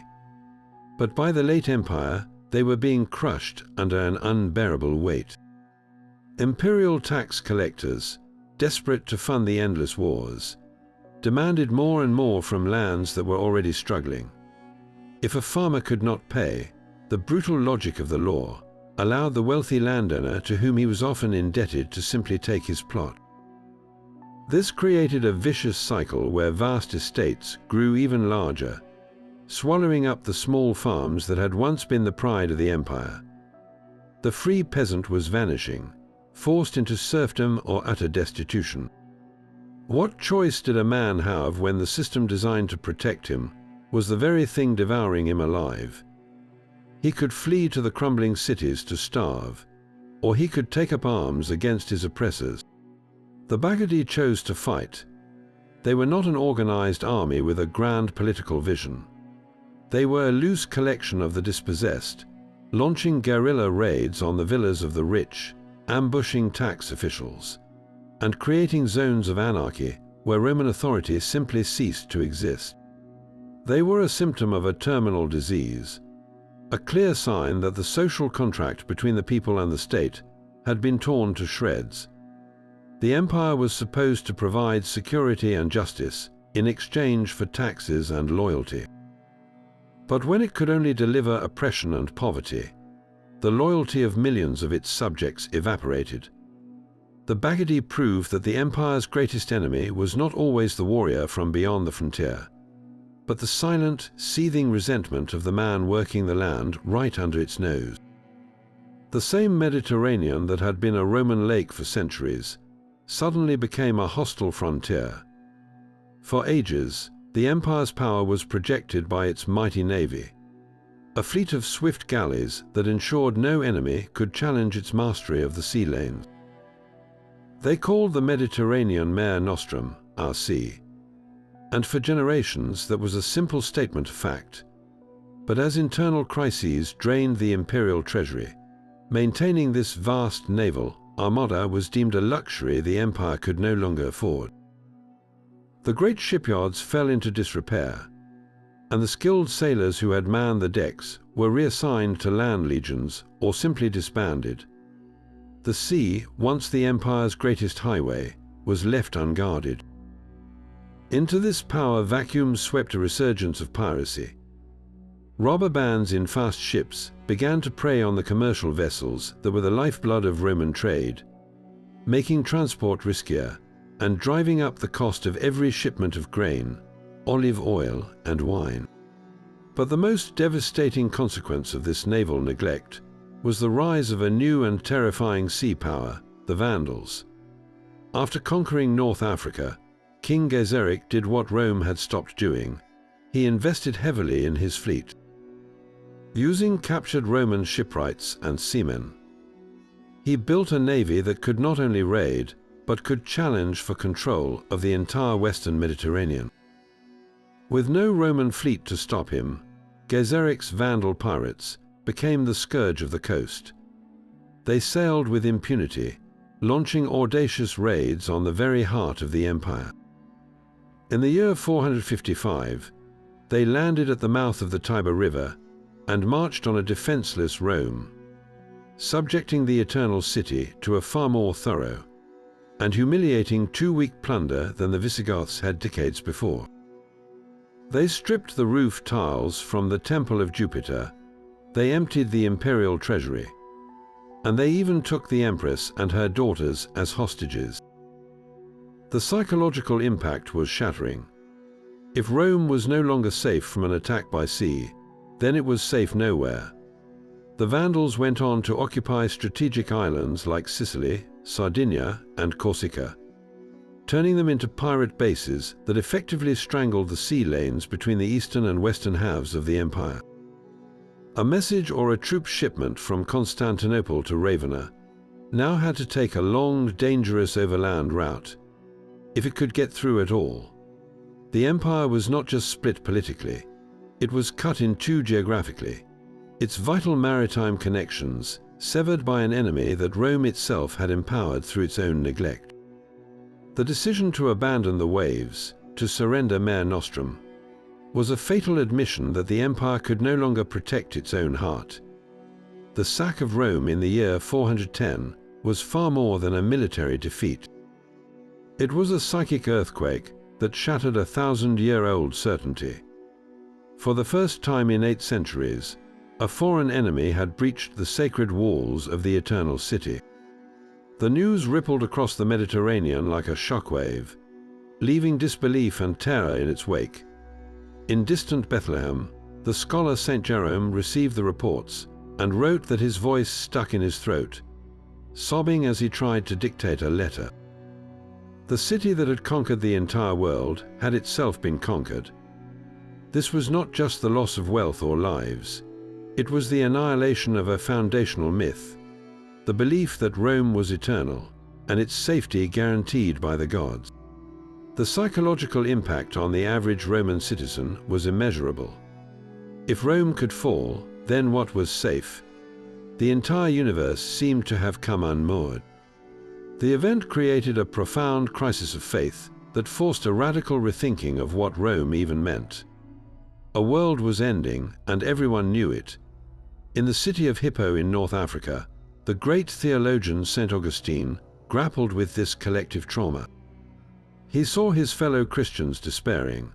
But by the late empire, they were being crushed under an unbearable weight. Imperial tax collectors, desperate to fund the endless wars, demanded more and more from lands that were already struggling. If a farmer could not pay, the brutal logic of the law allowed the wealthy landowner to whom he was often indebted to simply take his plot. This created a vicious cycle where vast estates grew even larger, swallowing up the small farms that had once been the pride of the empire. The free peasant was vanishing, forced into serfdom or utter destitution. What choice did a man have when the system designed to protect him was the very thing devouring him alive? He could flee to the crumbling cities to starve, or he could take up arms against his oppressors. The Bagaudae chose to fight. They were not an organized army with a grand political vision. They were a loose collection of the dispossessed, launching guerrilla raids on the villas of the rich, ambushing tax officials, and creating zones of anarchy where Roman authority simply ceased to exist. They were a symptom of a terminal disease, a clear sign that the social contract between the people and the state had been torn to shreds. The empire was supposed to provide security and justice in exchange for taxes and loyalty. But when it could only deliver oppression and poverty, the loyalty of millions of its subjects evaporated. The Bagaudae proved that the empire's greatest enemy was not always the warrior from beyond the frontier, but the silent, seething resentment of the man working the land right under its nose. The same Mediterranean that had been a Roman lake for centuries suddenly became a hostile frontier. For ages, the empire's power was projected by its mighty navy, a fleet of swift galleys that ensured no enemy could challenge its mastery of the sea lanes. They called the Mediterranean Mare Nostrum, our sea, and for generations that was a simple statement of fact. But as internal crises drained the imperial treasury, maintaining this vast naval armada was deemed a luxury the empire could no longer afford. The great shipyards fell into disrepair, and the skilled sailors who had manned the decks were reassigned to land legions or simply disbanded. The sea, once the empire's greatest highway, was left unguarded. Into this power vacuum swept a resurgence of piracy. Robber bands in fast ships began to prey on the commercial vessels that were the lifeblood of Roman trade, making transport riskier and driving up the cost of every shipment of grain, olive oil, and wine. But the most devastating consequence of this naval neglect was the rise of a new and terrifying sea power, the Vandals. After conquering North Africa, King Gaiseric did what Rome had stopped doing. He invested heavily in his fleet. Using captured Roman shipwrights and seamen, he built a navy that could not only raid, but could challenge for control of the entire western Mediterranean. With no Roman fleet to stop him, Gaiseric's Vandal pirates became the scourge of the coast. They sailed with impunity, launching audacious raids on the very heart of the empire. In the year 455, they landed at the mouth of the Tiber River and marched on a defenseless Rome, subjecting the Eternal City to a far more thorough and humiliating two-week plunder than the Visigoths had decades before. They stripped the roof tiles from the Temple of Jupiter, they emptied the imperial treasury, and they even took the Empress and her daughters as hostages. The psychological impact was shattering. If Rome was no longer safe from an attack by sea, then it was safe nowhere. The Vandals went on to occupy strategic islands like Sicily, Sardinia, and Corsica, turning them into pirate bases that effectively strangled the sea lanes between the eastern and western halves of the empire. A message or a troop shipment from Constantinople to Ravenna now had to take a long, dangerous overland route, if it could get through at all. The empire was not just split politically, it was cut in two geographically, its vital maritime connections severed by an enemy that Rome itself had empowered through its own neglect. The decision to abandon the waves, to surrender Mare Nostrum, was a fatal admission that the empire could no longer protect its own heart. The sack of Rome in the year 410 was far more than a military defeat. It was a psychic earthquake that shattered a 1,000-year-old certainty. For the first time in 8 centuries, a foreign enemy had breached the sacred walls of the Eternal City. The news rippled across the Mediterranean like a shockwave, leaving disbelief and terror in its wake. In distant Bethlehem, the scholar St. Jerome received the reports and wrote that his voice stuck in his throat, sobbing as he tried to dictate a letter. The city that had conquered the entire world had itself been conquered. This was not just the loss of wealth or lives. It was the annihilation of a foundational myth, the belief that Rome was eternal and its safety guaranteed by the gods. The psychological impact on the average Roman citizen was immeasurable. If Rome could fall, then what was safe? The entire universe seemed to have come unmoored. The event created a profound crisis of faith that forced a radical rethinking of what Rome even meant. A world was ending, and everyone knew it. In the city of Hippo in North Africa, the great theologian St. Augustine grappled with this collective trauma. He saw his fellow Christians despairing,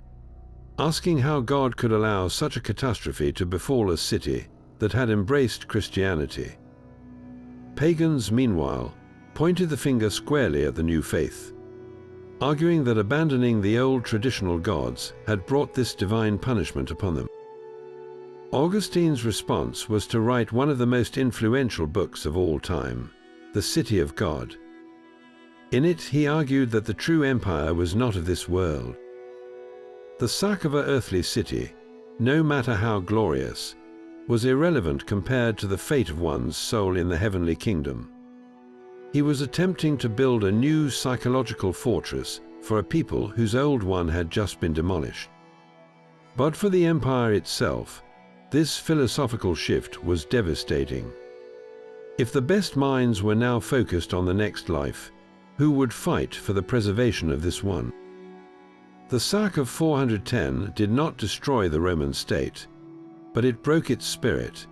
asking how God could allow such a catastrophe to befall a city that had embraced Christianity. Pagans, meanwhile, pointed the finger squarely at the new faith, arguing that abandoning the old traditional gods had brought this divine punishment upon them. Augustine's response was to write one of the most influential books of all time, The City of God. In it, he argued that the true empire was not of this world. The sack of an earthly city, no matter how glorious, was irrelevant compared to the fate of one's soul in the heavenly kingdom. He was attempting to build a new psychological fortress for a people whose old one had just been demolished. But for the empire itself, this philosophical shift was devastating. If the best minds were now focused on the next life, who would fight for the preservation of this one? The sack of 410 did not destroy the Roman state, but it broke its spirit.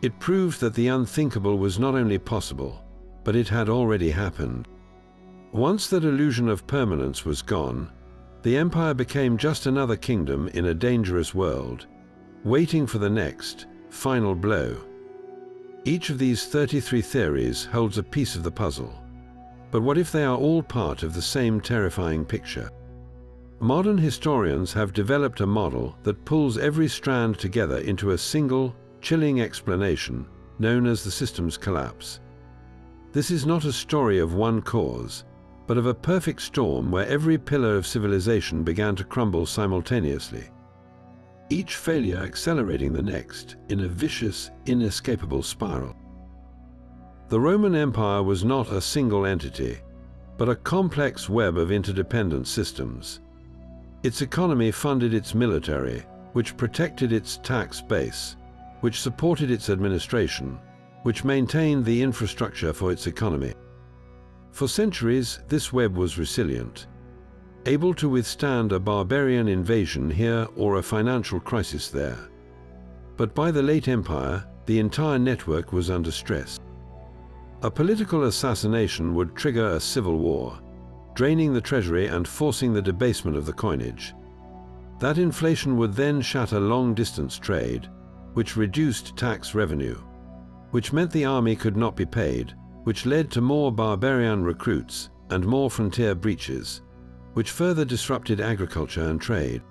It proved that the unthinkable was not only possible, but it had already happened. Once that illusion of permanence was gone, the empire became just another kingdom in a dangerous world, waiting for the next, final blow. Each of these 33 theories holds a piece of the puzzle. But what if they are all part of the same terrifying picture? Modern historians have developed a model that pulls every strand together into a single, chilling explanation known as the system's collapse. This is not a story of one cause, but of a perfect storm where every pillar of civilization began to crumble simultaneously, each failure accelerating the next in a vicious, inescapable spiral. The Roman Empire was not a single entity, but a complex web of interdependent systems. Its economy funded its military, which protected its tax base, which supported its administration, which maintained the infrastructure for its economy. For centuries, this web was resilient, able to withstand a barbarian invasion here or a financial crisis there. But by the late Empire, the entire network was under stress. A political assassination would trigger a civil war, draining the treasury and forcing the debasement of the coinage. That inflation would then shatter long-distance trade, which reduced tax revenue, which meant the army could not be paid, which led to more barbarian recruits and more frontier breaches, which further disrupted agriculture and trade.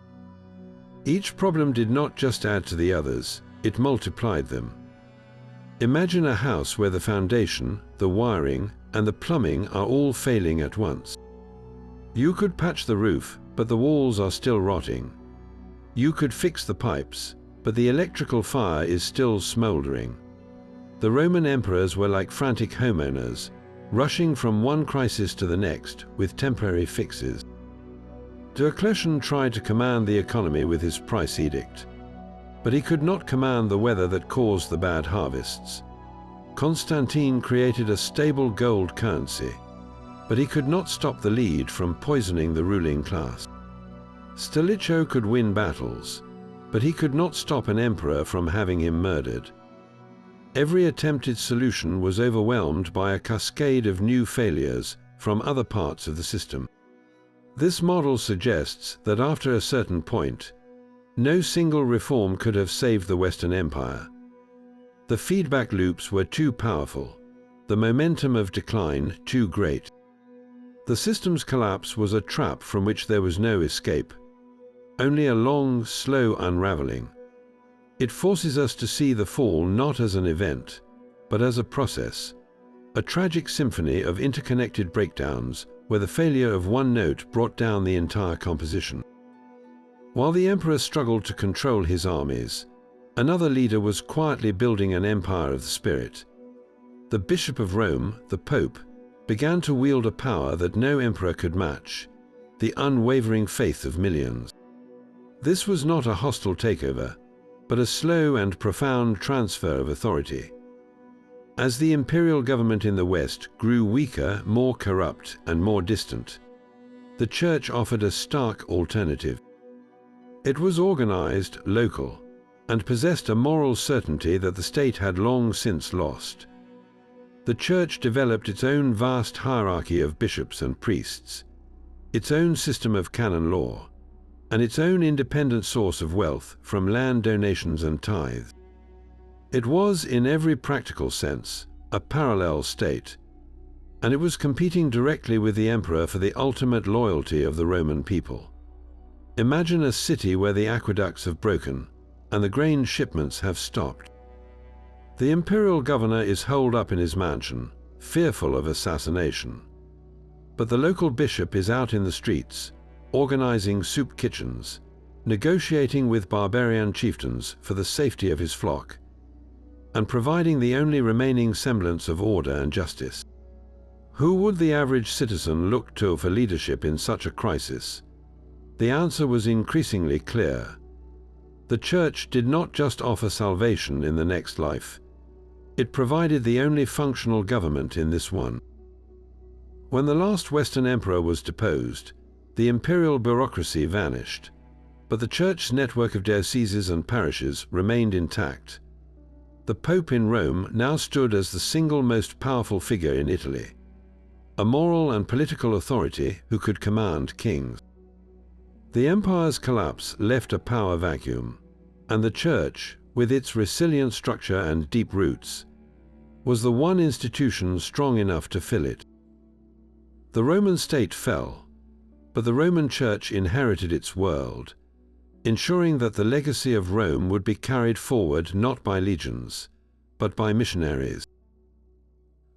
Each problem did not just add to the others, it multiplied them. Imagine a house where the foundation, the wiring, and the plumbing are all failing at once. You could patch the roof, but the walls are still rotting. You could fix the pipes, but the electrical fire is still smoldering. The Roman emperors were like frantic homeowners, rushing from one crisis to the next with temporary fixes. Diocletian tried to command the economy with his price edict, but he could not command the weather that caused the bad harvests. Constantine created a stable gold currency, but he could not stop the lead from poisoning the ruling class. Stilicho could win battles, but he could not stop an emperor from having him murdered. Every attempted solution was overwhelmed by a cascade of new failures from other parts of the system. This model suggests that after a certain point, no single reform could have saved the Western Empire. The feedback loops were too powerful, the momentum of decline too great. The system's collapse was a trap from which there was no escape, only a long, slow unraveling. It forces us to see the fall not as an event, but as a process, a tragic symphony of interconnected breakdowns where the failure of one note brought down the entire composition. While the emperor struggled to control his armies, another leader was quietly building an empire of the spirit. The Bishop of Rome, the Pope, began to wield a power that no emperor could match, the unwavering faith of millions. This was not a hostile takeover, but a slow and profound transfer of authority. As the imperial government in the West grew weaker, more corrupt, and more distant, the Church offered a stark alternative. It was organized, local, and possessed a moral certainty that the state had long since lost. The Church developed its own vast hierarchy of bishops and priests, its own system of canon law, and its own independent source of wealth from land donations and tithes. It was, in every practical sense, a parallel state, and it was competing directly with the emperor for the ultimate loyalty of the Roman people. Imagine a city where the aqueducts have broken, and the grain shipments have stopped. The imperial governor is holed up in his mansion, fearful of assassination. But the local bishop is out in the streets, organizing soup kitchens, negotiating with barbarian chieftains for the safety of his flock, and providing the only remaining semblance of order and justice. Who would the average citizen look to for leadership in such a crisis? The answer was increasingly clear. The Church did not just offer salvation in the next life. It provided the only functional government in this one. When the last Western emperor was deposed, the imperial bureaucracy vanished, but the Church's network of dioceses and parishes remained intact. The Pope in Rome now stood as the single most powerful figure in Italy, a moral and political authority who could command kings. The empire's collapse left a power vacuum, and the Church, with its resilient structure and deep roots, was the one institution strong enough to fill it. The Roman state fell, but the Roman Church inherited its world, ensuring that the legacy of Rome would be carried forward not by legions, but by missionaries.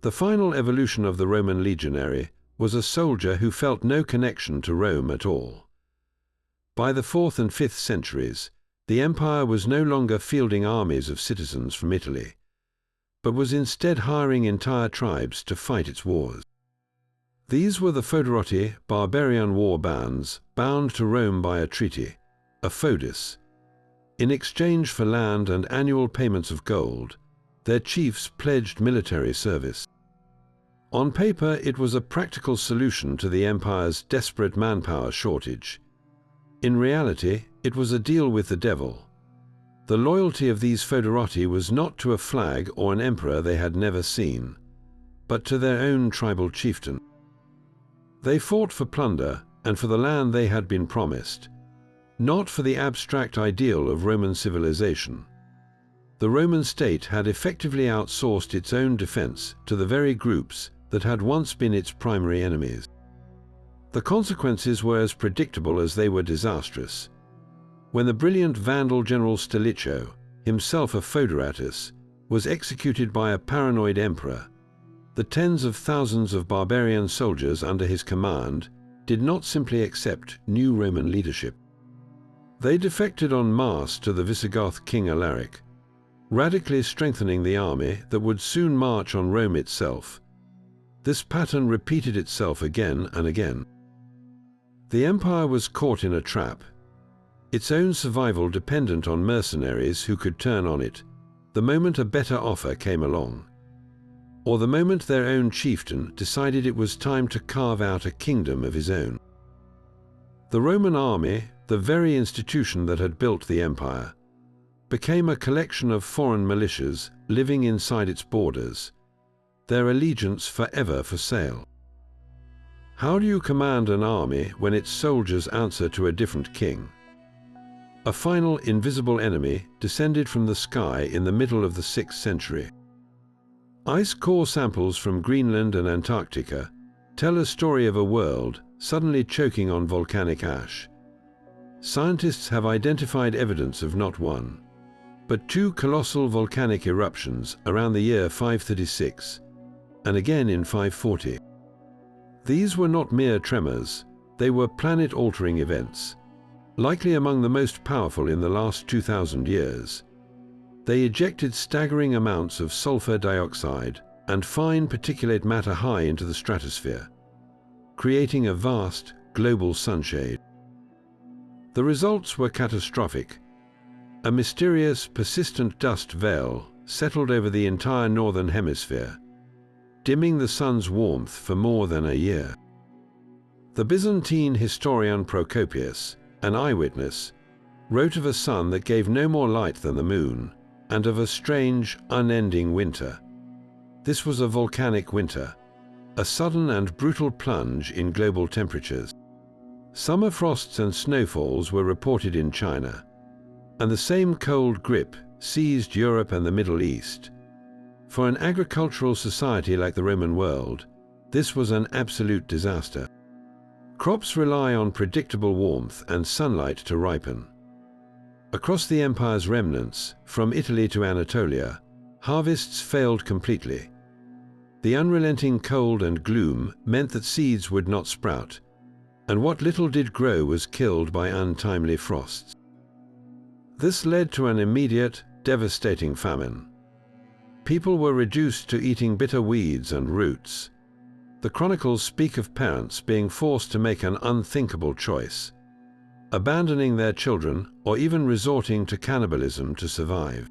The final evolution of the Roman legionary was a soldier who felt no connection to Rome at all. By the 4th and 5th centuries, the empire was no longer fielding armies of citizens from Italy, but was instead hiring entire tribes to fight its wars. These were the foederati, barbarian war bands, bound to Rome by a treaty, a foedus. In exchange for land and annual payments of gold, their chiefs pledged military service. On paper, it was a practical solution to the empire's desperate manpower shortage. In reality, it was a deal with the devil. The loyalty of these foederati was not to a flag or an emperor they had never seen, but to their own tribal chieftain. They fought for plunder and for the land they had been promised, not for the abstract ideal of Roman civilization. The Roman state had effectively outsourced its own defense to the very groups that had once been its primary enemies. The consequences were as predictable as they were disastrous. When the brilliant Vandal general Stilicho, himself a foederatus, was executed by a paranoid emperor, the tens of thousands of barbarian soldiers under his command did not simply accept new Roman leadership. They defected en masse to the Visigoth king Alaric, radically strengthening the army that would soon march on Rome itself. This pattern repeated itself again and again. The empire was caught in a trap, its own survival dependent on mercenaries who could turn on it the moment a better offer came along, or the moment their own chieftain decided it was time to carve out a kingdom of his own. The Roman army, the very institution that had built the empire, became a collection of foreign militias living inside its borders, their allegiance forever for sale. How do you command an army when its soldiers answer to a different king? A final invisible enemy descended from the sky in the middle of the 6th century. Ice core samples from Greenland and Antarctica tell a story of a world suddenly choking on volcanic ash. Scientists have identified evidence of not one, but two colossal volcanic eruptions around the year 536, and again in 540. These were not mere tremors, they were planet-altering events, likely among the most powerful in the last 2,000 years. They ejected staggering amounts of sulfur dioxide and fine particulate matter high into the stratosphere, creating a vast, global sunshade. The results were catastrophic. A mysterious, persistent dust veil settled over the entire northern hemisphere, dimming the sun's warmth for more than a year. The Byzantine historian Procopius, an eyewitness, wrote of a sun that gave no more light than the moon, and of a strange, unending winter. This was a volcanic winter, a sudden and brutal plunge in global temperatures. Summer frosts and snowfalls were reported in China, and the same cold grip seized Europe and the Middle East. For an agricultural society like the Roman world, this was an absolute disaster. Crops rely on predictable warmth and sunlight to ripen. Across the empire's remnants, from Italy to Anatolia, harvests failed completely. The unrelenting cold and gloom meant that seeds would not sprout, and what little did grow was killed by untimely frosts. This led to an immediate, devastating famine. People were reduced to eating bitter weeds and roots. The chronicles speak of parents being forced to make an unthinkable choice, abandoning their children or even resorting to cannibalism to survive.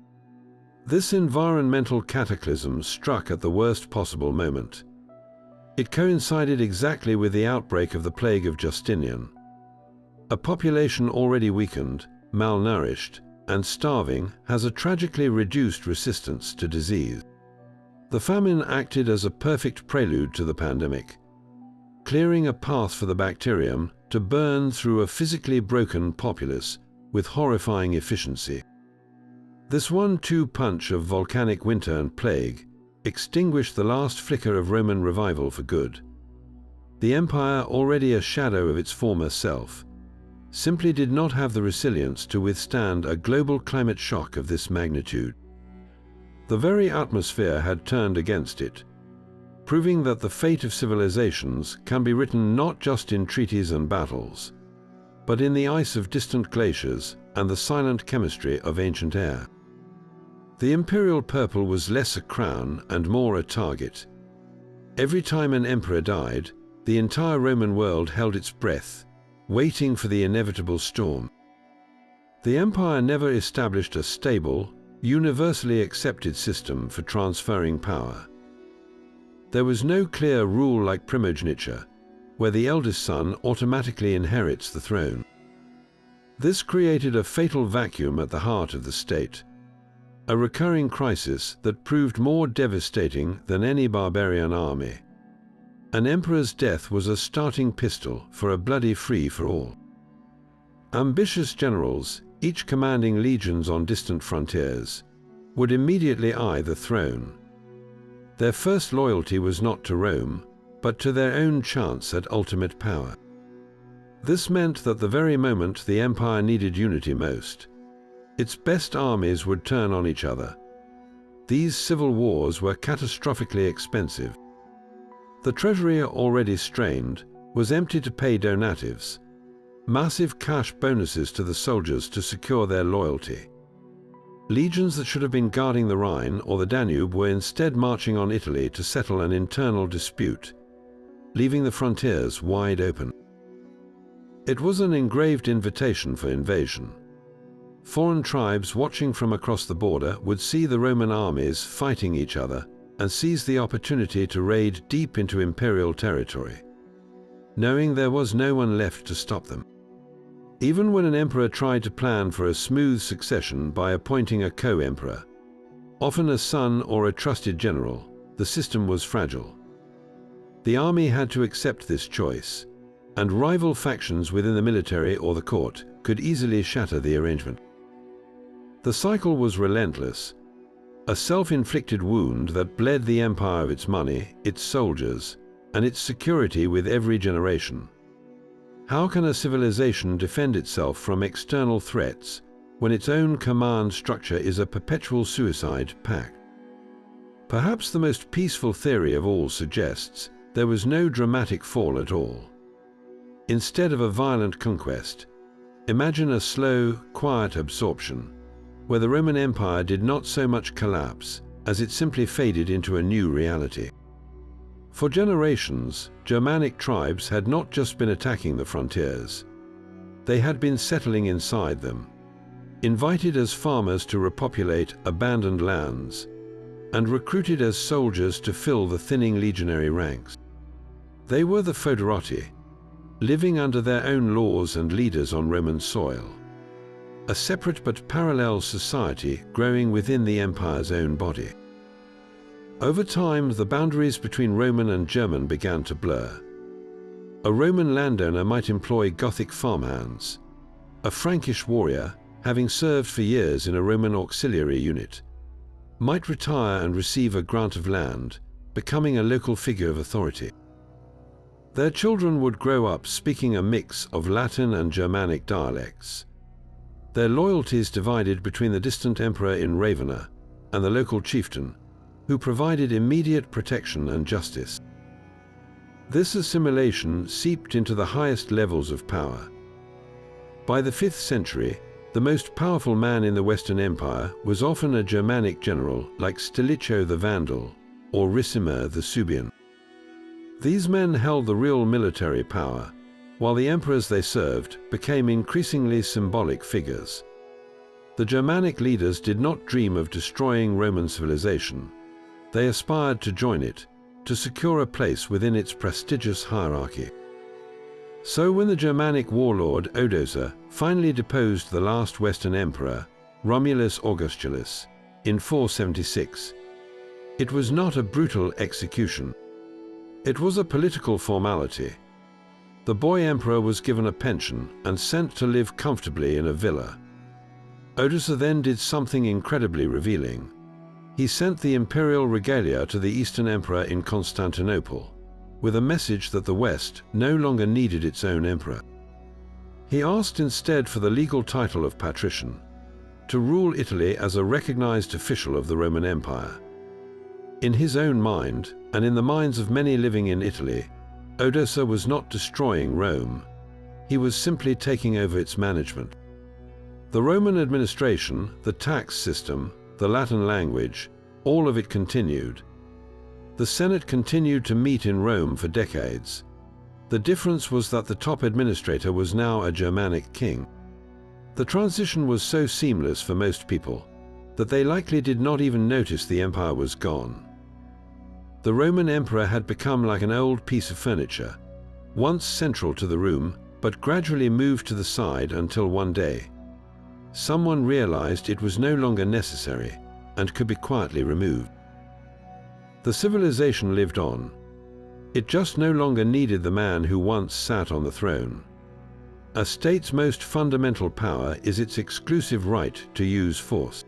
This environmental cataclysm struck at the worst possible moment. It coincided exactly with the outbreak of the plague of Justinian. A population already weakened, malnourished, and starving has a tragically reduced resistance to disease. The famine acted as a perfect prelude to the pandemic, clearing a path for the bacterium to burn through a physically broken populace with horrifying efficiency. This 1-2 punch of volcanic winter and plague extinguished the last flicker of Roman revival for good. The empire, already a shadow of its former self, simply did not have the resilience to withstand a global climate shock of this magnitude. The very atmosphere had turned against it, proving that the fate of civilizations can be written not just in treaties and battles, but in the ice of distant glaciers and the silent chemistry of ancient air. The imperial purple was less a crown and more a target. Every time an emperor died, the entire Roman world held its breath, waiting for the inevitable storm. The empire never established a stable, universally accepted system for transferring power. There was no clear rule like primogeniture, where the eldest son automatically inherits the throne. This created a fatal vacuum at the heart of the state, a recurring crisis that proved more devastating than any barbarian army. An emperor's death was a starting pistol for a bloody free-for-all. Ambitious generals, each commanding legions on distant frontiers, would immediately eye the throne. Their first loyalty was not to Rome, but to their own chance at ultimate power. This meant that the very moment the empire needed unity most, its best armies would turn on each other. These civil wars were catastrophically expensive. The treasury, already strained, was empty to pay donatives, massive cash bonuses to the soldiers to secure their loyalty. Legions that should have been guarding the Rhine or the Danube were instead marching on Italy to settle an internal dispute, leaving the frontiers wide open. It was an engraved invitation for invasion. Foreign tribes watching from across the border would see the Roman armies fighting each other and seize the opportunity to raid deep into imperial territory, knowing there was no one left to stop them. Even when an emperor tried to plan for a smooth succession by appointing a co-emperor, often a son or a trusted general, the system was fragile. The army had to accept this choice, and rival factions within the military or the court could easily shatter the arrangement. The cycle was relentless, a self-inflicted wound that bled the empire of its money, its soldiers, and its security with every generation. How can a civilization defend itself from external threats when its own command structure is a perpetual suicide pact? Perhaps the most peaceful theory of all suggests there was no dramatic fall at all. Instead of a violent conquest, imagine a slow, quiet absorption, where the Roman Empire did not so much collapse as it simply faded into a new reality. For generations, Germanic tribes had not just been attacking the frontiers. They had been settling inside them, invited as farmers to repopulate abandoned lands, and recruited as soldiers to fill the thinning legionary ranks. They were the foederati, living under their own laws and leaders on Roman soil, a separate but parallel society growing within the empire's own body. Over time, the boundaries between Roman and German began to blur. A Roman landowner might employ Gothic farmhands. A Frankish warrior, having served for years in a Roman auxiliary unit, might retire and receive a grant of land, becoming a local figure of authority. Their children would grow up speaking a mix of Latin and Germanic dialects. their loyalties divided between the distant emperor in Ravenna and the local chieftain, who provided immediate protection and justice. This assimilation seeped into the highest levels of power. By the 5th century, the most powerful man in the Western Empire was often a Germanic general like Stilicho the Vandal or Ricimer the Suebian. These men held the real military power, while the emperors they served became increasingly symbolic figures. The Germanic leaders did not dream of destroying Roman civilization. They aspired to join it, to secure a place within its prestigious hierarchy. So when the Germanic warlord Odoacer finally deposed the last Western emperor, Romulus Augustulus, in 476, it was not a brutal execution. It was a political formality. The boy emperor was given a pension and sent to live comfortably in a villa. Odoacer then did something incredibly revealing. He sent the imperial regalia to the Eastern Emperor in Constantinople, with a message that the West no longer needed its own emperor. He asked instead for the legal title of patrician, to rule Italy as a recognized official of the Roman Empire. In his own mind, and in the minds of many living in Italy, Odoacer was not destroying Rome. He was simply taking over its management. The Roman administration, the tax system, the Latin language, all of it continued. The Senate continued to meet in Rome for decades. The difference was that the top administrator was now a Germanic king. The transition was so seamless for most people that they likely did not even notice the empire was gone. The Roman emperor had become like an old piece of furniture, once central to the room, but gradually moved to the side until one day, someone realized it was no longer necessary and could be quietly removed. The civilization lived on. It just no longer needed the man who once sat on the throne. A state's most fundamental power is its exclusive right to use force.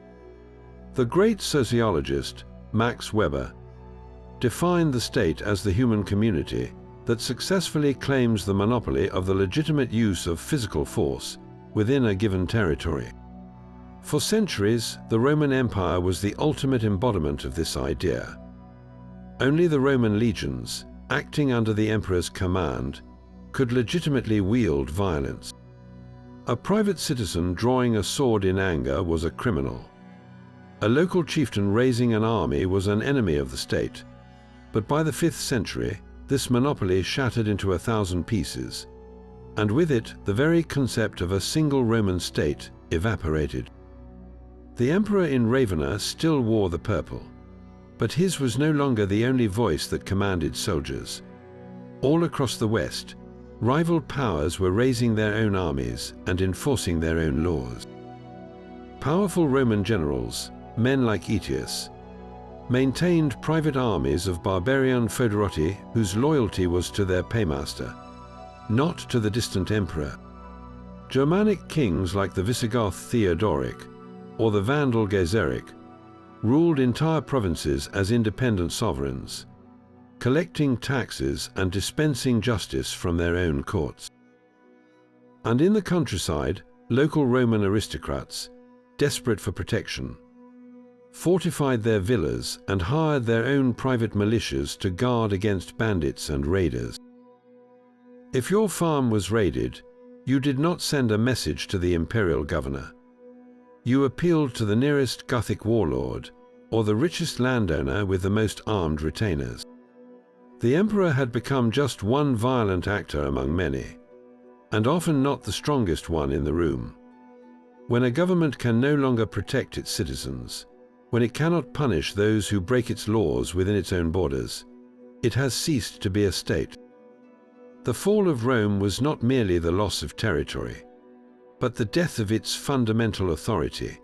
The great sociologist, Max Weber, defined the state as the human community that successfully claims the monopoly of the legitimate use of physical force within a given territory. For centuries, the Roman Empire was the ultimate embodiment of this idea. Only the Roman legions, acting under the emperor's command, could legitimately wield violence. A private citizen drawing a sword in anger was a criminal. A local chieftain raising an army was an enemy of the state. But by the 5th century, this monopoly shattered into 1,000 pieces, and with it the very concept of a single Roman state evaporated. The emperor in Ravenna still wore the purple, but his was no longer the only voice that commanded soldiers. All across the West, rival powers were raising their own armies and enforcing their own laws. Powerful Roman generals, men like Aetius, maintained private armies of barbarian foederati whose loyalty was to their paymaster, not to the distant emperor. Germanic kings like the Visigoth Theodoric or the Vandal Gaiseric ruled entire provinces as independent sovereigns, collecting taxes and dispensing justice from their own courts. And in the countryside, local Roman aristocrats, desperate for protection, fortified their villas and hired their own private militias to guard against bandits and raiders. If your farm was raided, you did not send a message to the imperial governor. You appealed to the nearest Gothic warlord or the richest landowner with the most armed retainers. The emperor had become just one violent actor among many, and often not the strongest one in the room. When a government can no longer protect its citizens, when it cannot punish those who break its laws within its own borders, it has ceased to be a state. The fall of Rome was not merely the loss of territory, but the death of its fundamental authority,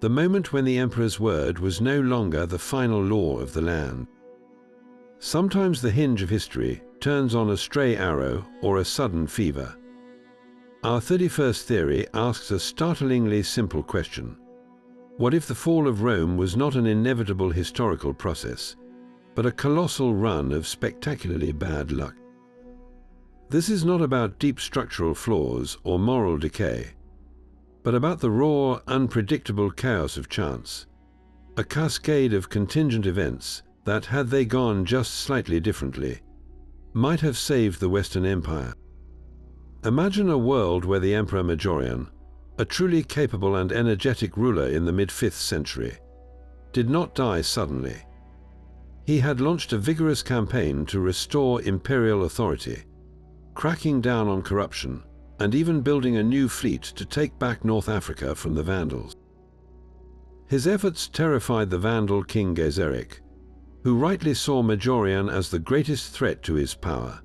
the moment when the emperor's word was no longer the final law of the land. Sometimes the hinge of history turns on a stray arrow or a sudden fever. Our 31st theory asks a startlingly simple question. What if the fall of Rome was not an inevitable historical process, but a colossal run of spectacularly bad luck? This is not about deep structural flaws or moral decay, but about the raw, unpredictable chaos of chance. A cascade of contingent events that, had they gone just slightly differently, might have saved the Western Empire. Imagine a world where the Emperor Majorian, a truly capable and energetic ruler in the mid-5th century, did not die suddenly. He had launched a vigorous campaign to restore imperial authority, cracking down on corruption, and even building a new fleet to take back North Africa from the Vandals. His efforts terrified the Vandal king Gaiseric, who rightly saw Majorian as the greatest threat to his power.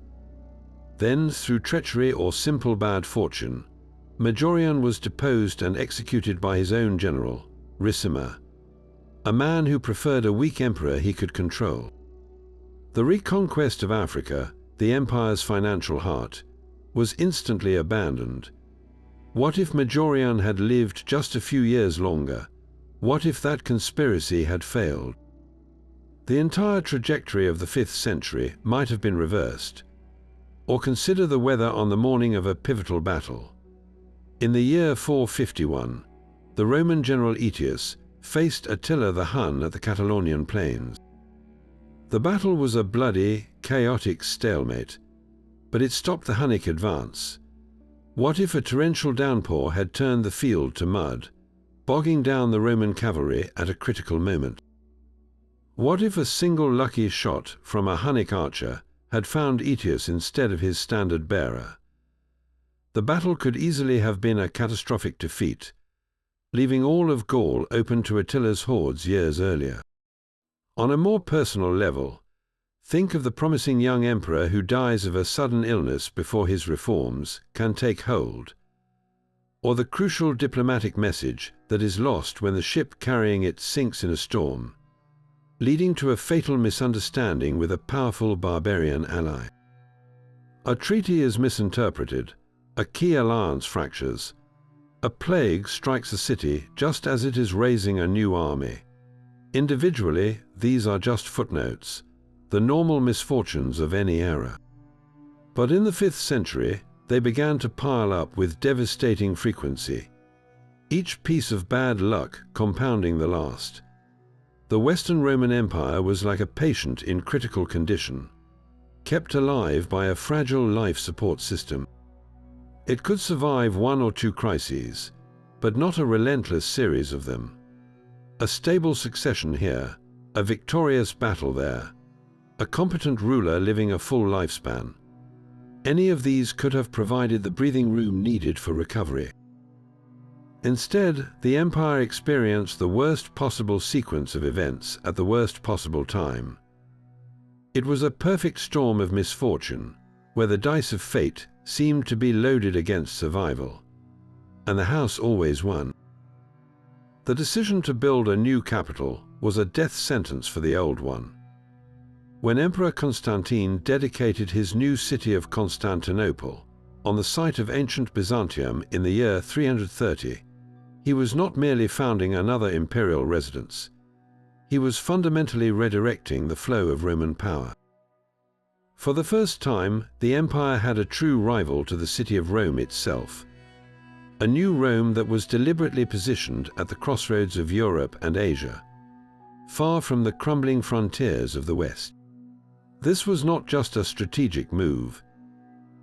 Then, through treachery or simple bad fortune, Majorian was deposed and executed by his own general, Ricimer, a man who preferred a weak emperor he could control. The reconquest of Africa, the empire's financial heart, was instantly abandoned. What if Majorian had lived just a few years longer? What if that conspiracy had failed? The entire trajectory of the 5th century might have been reversed. Or consider the weather on the morning of a pivotal battle. In the year 451, the Roman general Aetius faced Attila the Hun at the Catalonian plains. The battle was a bloody, chaotic stalemate, but it stopped the Hunnic advance. What if a torrential downpour had turned the field to mud, bogging down the Roman cavalry at a critical moment? What if a single lucky shot from a Hunnic archer had found Aetius instead of his standard bearer? The battle could easily have been a catastrophic defeat, leaving all of Gaul open to Attila's hordes years earlier. On a more personal level, think of the promising young emperor who dies of a sudden illness before his reforms can take hold, or the crucial diplomatic message that is lost when the ship carrying it sinks in a storm, leading to a fatal misunderstanding with a powerful barbarian ally. A treaty is misinterpreted, a key alliance fractures, a plague strikes a city just as it is raising a new army. Individually, these are just footnotes, the normal misfortunes of any era. But in the 5th century, they began to pile up with devastating frequency, each piece of bad luck compounding the last. The Western Roman Empire was like a patient in critical condition, kept alive by a fragile life support system. It could survive one or two crises, but not a relentless series of them. A stable succession here, a victorious battle there, a competent ruler living a full lifespan. Any of these could have provided the breathing room needed for recovery. Instead, the empire experienced the worst possible sequence of events at the worst possible time. It was a perfect storm of misfortune, where the dice of fate seemed to be loaded against survival, and the house always won. The decision to build a new capital was a death sentence for the old one. When Emperor Constantine dedicated his new city of Constantinople, on the site of ancient Byzantium in the year 330, he was not merely founding another imperial residence. He was fundamentally redirecting the flow of Roman power. For the first time, the empire had a true rival to the city of Rome itself. A new Rome that was deliberately positioned at the crossroads of Europe and Asia, far from the crumbling frontiers of the West. This was not just a strategic move.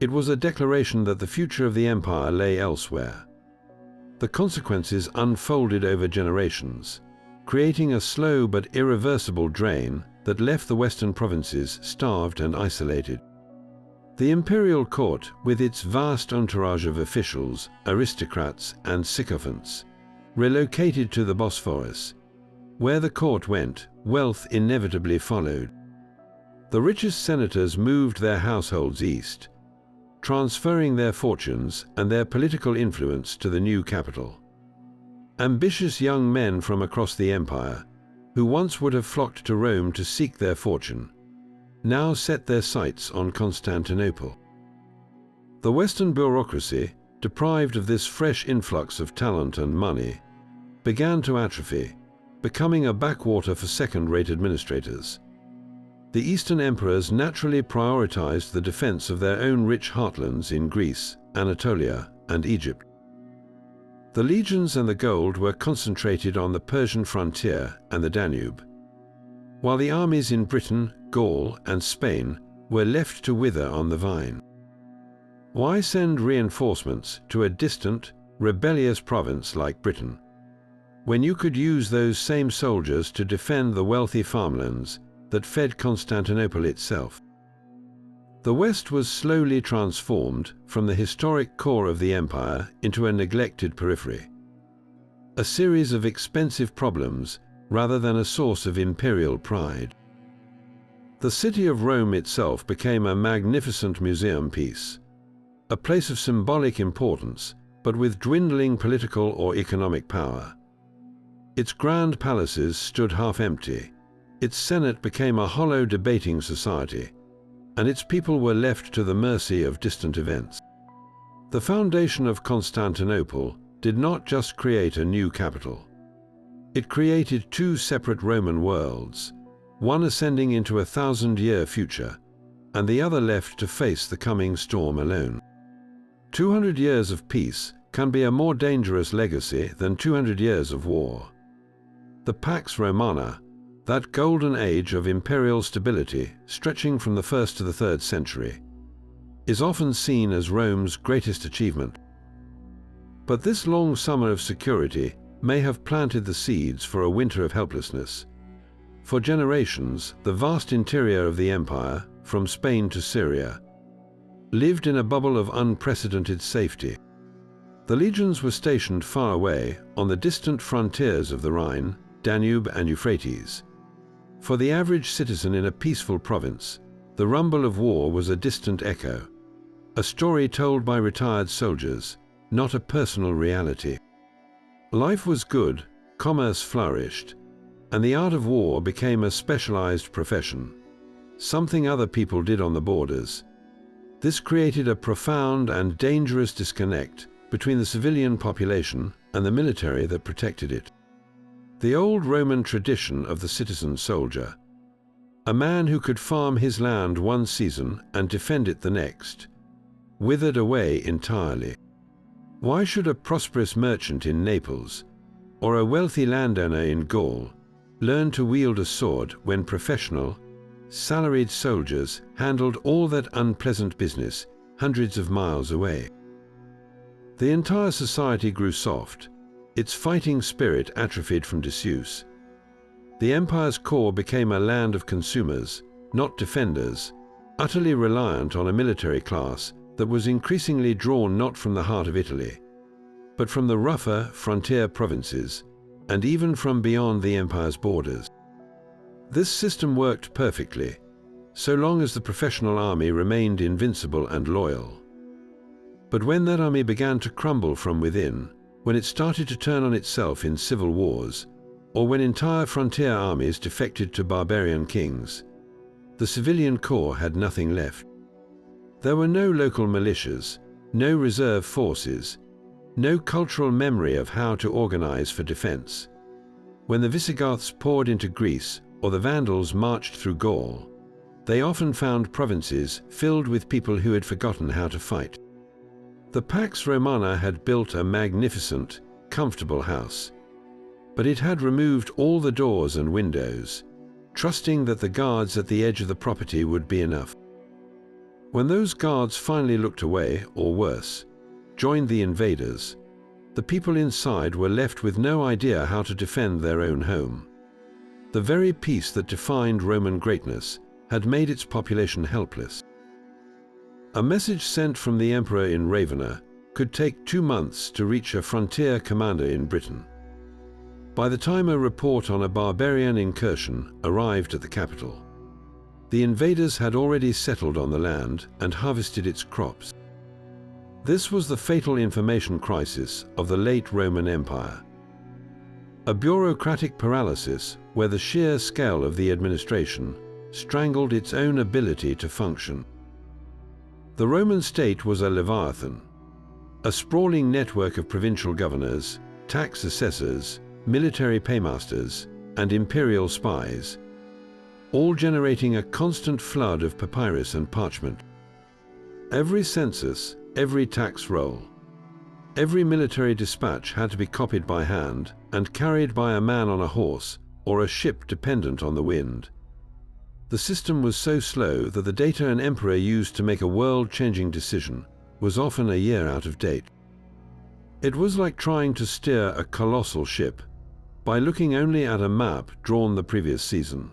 It was a declaration that the future of the empire lay elsewhere. The consequences unfolded over generations, creating a slow but irreversible drain that left the western provinces starved and isolated. The imperial court, with its vast entourage of officials, aristocrats, and sycophants, relocated to the Bosphorus. Where the court went, wealth inevitably followed. The richest senators moved their households east, transferring their fortunes and their political influence to the new capital. Ambitious young men from across the empire, who once would have flocked to Rome to seek their fortune, now set their sights on Constantinople. The Western bureaucracy, deprived of this fresh influx of talent and money, began to atrophy, becoming a backwater for second-rate administrators. The Eastern emperors naturally prioritized the defense of their own rich heartlands in Greece, Anatolia, and Egypt. The legions and the gold were concentrated on the Persian frontier and the Danube, while the armies in Britain, Gaul, and Spain were left to wither on the vine. Why send reinforcements to a distant, rebellious province like Britain, when you could use those same soldiers to defend the wealthy farmlands that fed Constantinople itself? The West was slowly transformed from the historic core of the empire into a neglected periphery, a series of expensive problems rather than a source of imperial pride. The city of Rome itself became a magnificent museum piece, a place of symbolic importance, but with dwindling political or economic power. Its grand palaces stood half empty, its senate became a hollow debating society, and its people were left to the mercy of distant events. The foundation of Constantinople did not just create a new capital. It created two separate Roman worlds, one ascending into a 1,000-year future, and the other left to face the coming storm alone. 200 years of peace can be a more dangerous legacy than 200 years of war. The Pax Romana, that golden age of imperial stability stretching from the 1st to the 3rd century, is often seen as Rome's greatest achievement. But this long summer of security may have planted the seeds for a winter of helplessness. For generations, the vast interior of the empire, from Spain to Syria, lived in a bubble of unprecedented safety. The legions were stationed far away on the distant frontiers of the Rhine, Danube, and Euphrates. For the average citizen in a peaceful province, the rumble of war was a distant echo, a story told by retired soldiers, not a personal reality. Life was good, commerce flourished, and the art of war became a specialized profession, something other people did on the borders. This created a profound and dangerous disconnect between the civilian population and the military that protected it. The old Roman tradition of the citizen soldier, a man who could farm his land one season and defend it the next, withered away entirely. Why should a prosperous merchant in Naples or a wealthy landowner in Gaul learn to wield a sword when professional, salaried soldiers handled all that unpleasant business hundreds of miles away? The entire society grew soft, its fighting spirit atrophied from disuse. The empire's core became a land of consumers, not defenders, utterly reliant on a military class that was increasingly drawn not from the heart of Italy, but from the rougher frontier provinces, and even from beyond the empire's borders. This system worked perfectly, so long as the professional army remained invincible and loyal. But when that army began to crumble from within, when it started to turn on itself in civil wars, or when entire frontier armies defected to barbarian kings, the civilian core had nothing left. There were no local militias, no reserve forces, no cultural memory of how to organize for defense. When the Visigoths poured into Greece or the Vandals marched through Gaul, they often found provinces filled with people who had forgotten how to fight. The Pax Romana had built a magnificent, comfortable house, but it had removed all the doors and windows, trusting that the guards at the edge of the property would be enough. When those guards finally looked away, or worse, joined the invaders, the people inside were left with no idea how to defend their own home. The very peace that defined Roman greatness had made its population helpless. A message sent from the emperor in Ravenna could take 2 months to reach a frontier commander in Britain. By the time a report on a barbarian incursion arrived at the capital, the invaders had already settled on the land and harvested its crops. This was the fatal information crisis of the late Roman Empire. A bureaucratic paralysis where the sheer scale of the administration strangled its own ability to function. The Roman state was a leviathan, a sprawling network of provincial governors, tax assessors, military paymasters, and imperial spies, all generating a constant flood of papyrus and parchment. Every census, every tax roll, Every military dispatch had to be copied by hand and carried by a man on a horse or a ship dependent on the wind. The system was so slow that the data an emperor used to make a world-changing decision was often a year out of date. It was like trying to steer a colossal ship by looking only at a map drawn the previous season.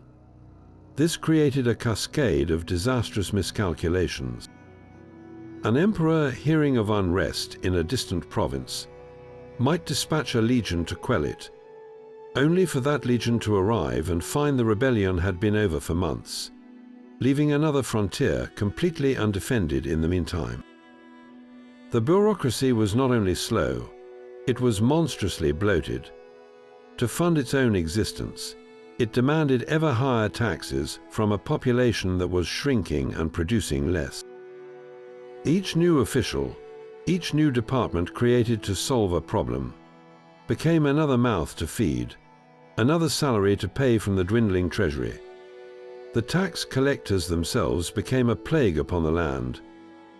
This created a cascade of disastrous miscalculations. An emperor hearing of unrest in a distant province might dispatch a legion to quell it, only for that legion to arrive and find the rebellion had been over for months, leaving another frontier completely undefended in the meantime. The bureaucracy was not only slow, it was monstrously bloated. To fund its own existence, it demanded ever higher taxes from a population that was shrinking and producing less. Each new official, each new department created to solve a problem, became another mouth to feed, another salary to pay from the dwindling treasury. The tax collectors themselves became a plague upon the land,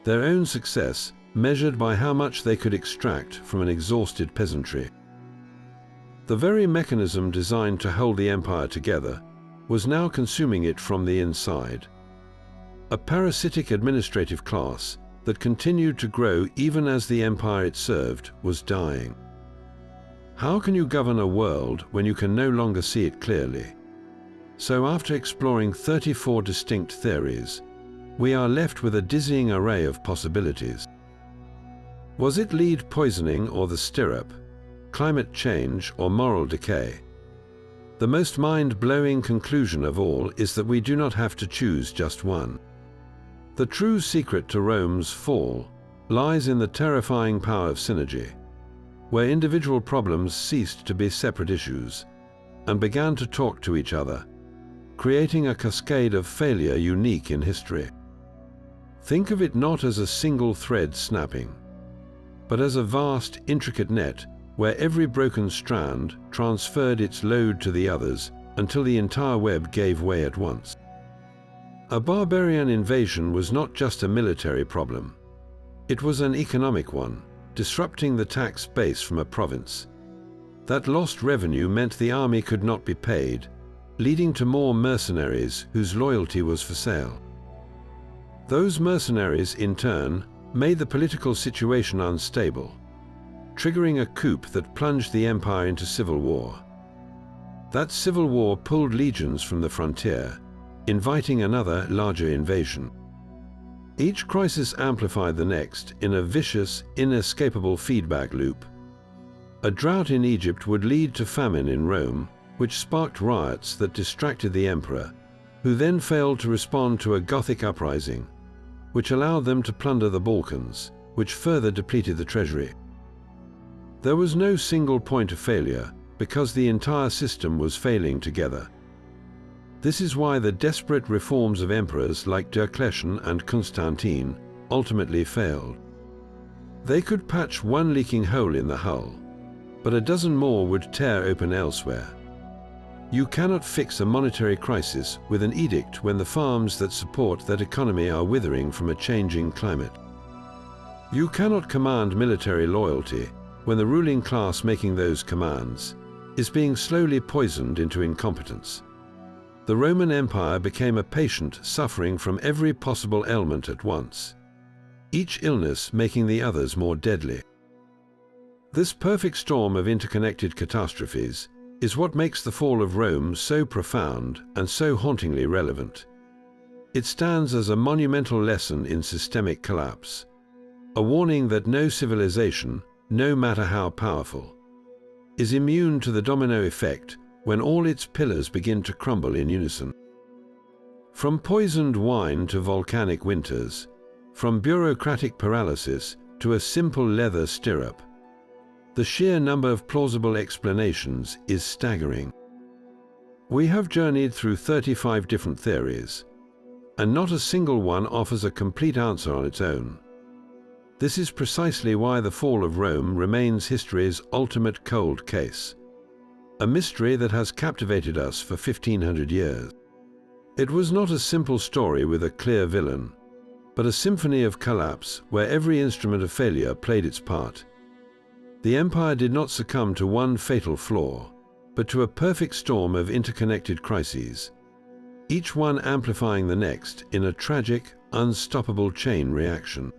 their own success measured by how much they could extract from an exhausted peasantry. The very mechanism designed to hold the empire together was now consuming it from the inside. A parasitic administrative class that continued to grow even as the empire it served was dying. How can you govern a world when you can no longer see it clearly? So after exploring 34 distinct theories, we are left with a dizzying array of possibilities. Was it lead poisoning or the stirrup, climate change or moral decay? The most mind-blowing conclusion of all is that we do not have to choose just one. The true secret to Rome's fall lies in the terrifying power of synergy, where individual problems ceased to be separate issues and began to talk to each other, creating a cascade of failure unique in history. Think of it not as a single thread snapping, but as a vast, intricate net where every broken strand transferred its load to the others until the entire web gave way at once. A barbarian invasion was not just a military problem. It was an economic one, disrupting the tax base from a province. That lost revenue meant the army could not be paid, leading to more mercenaries whose loyalty was for sale. Those mercenaries, in turn, made the political situation unstable, triggering a coup that plunged the empire into civil war. That civil war pulled legions from the frontier, inviting another, larger invasion. Each crisis amplified the next in a vicious, inescapable feedback loop. A drought in Egypt would lead to famine in Rome, which sparked riots that distracted the emperor, who then failed to respond to a Gothic uprising, which allowed them to plunder the Balkans, which further depleted the treasury. There was no single point of failure because the entire system was failing together. This is why the desperate reforms of emperors like Diocletian and Constantine ultimately failed. They could patch one leaking hole in the hull, but a dozen more would tear open elsewhere. You cannot fix a monetary crisis with an edict when the farms that support that economy are withering from a changing climate. You cannot command military loyalty when the ruling class making those commands is being slowly poisoned into incompetence. The Roman Empire became a patient suffering from every possible ailment at once, each illness making the others more deadly. This perfect storm of interconnected catastrophes is what makes the fall of Rome so profound and so hauntingly relevant. It stands as a monumental lesson in systemic collapse, a warning that no civilization, no matter how powerful, is immune to the domino effect when all its pillars begin to crumble in unison. From poisoned wine to volcanic winters, from bureaucratic paralysis to a simple leather stirrup, the sheer number of plausible explanations is staggering. We have journeyed through 35 different theories, and not a single one offers a complete answer on its own. This is precisely why the fall of Rome remains history's ultimate cold case, a mystery that has captivated us for 1500 years. It was not a simple story with a clear villain, but a symphony of collapse where every instrument of failure played its part, The empire did not succumb to one fatal flaw, but to a perfect storm of interconnected crises, each one amplifying the next in a tragic, unstoppable chain reaction.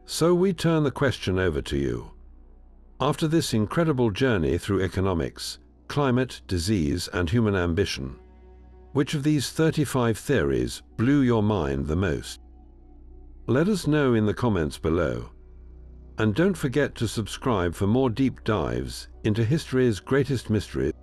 So we turn the question over to you. After this incredible journey through economics, climate, disease, and human ambition, which of these 35 theories blew your mind the most? Let us know in the comments below. And don't forget to subscribe for more deep dives into history's greatest mysteries.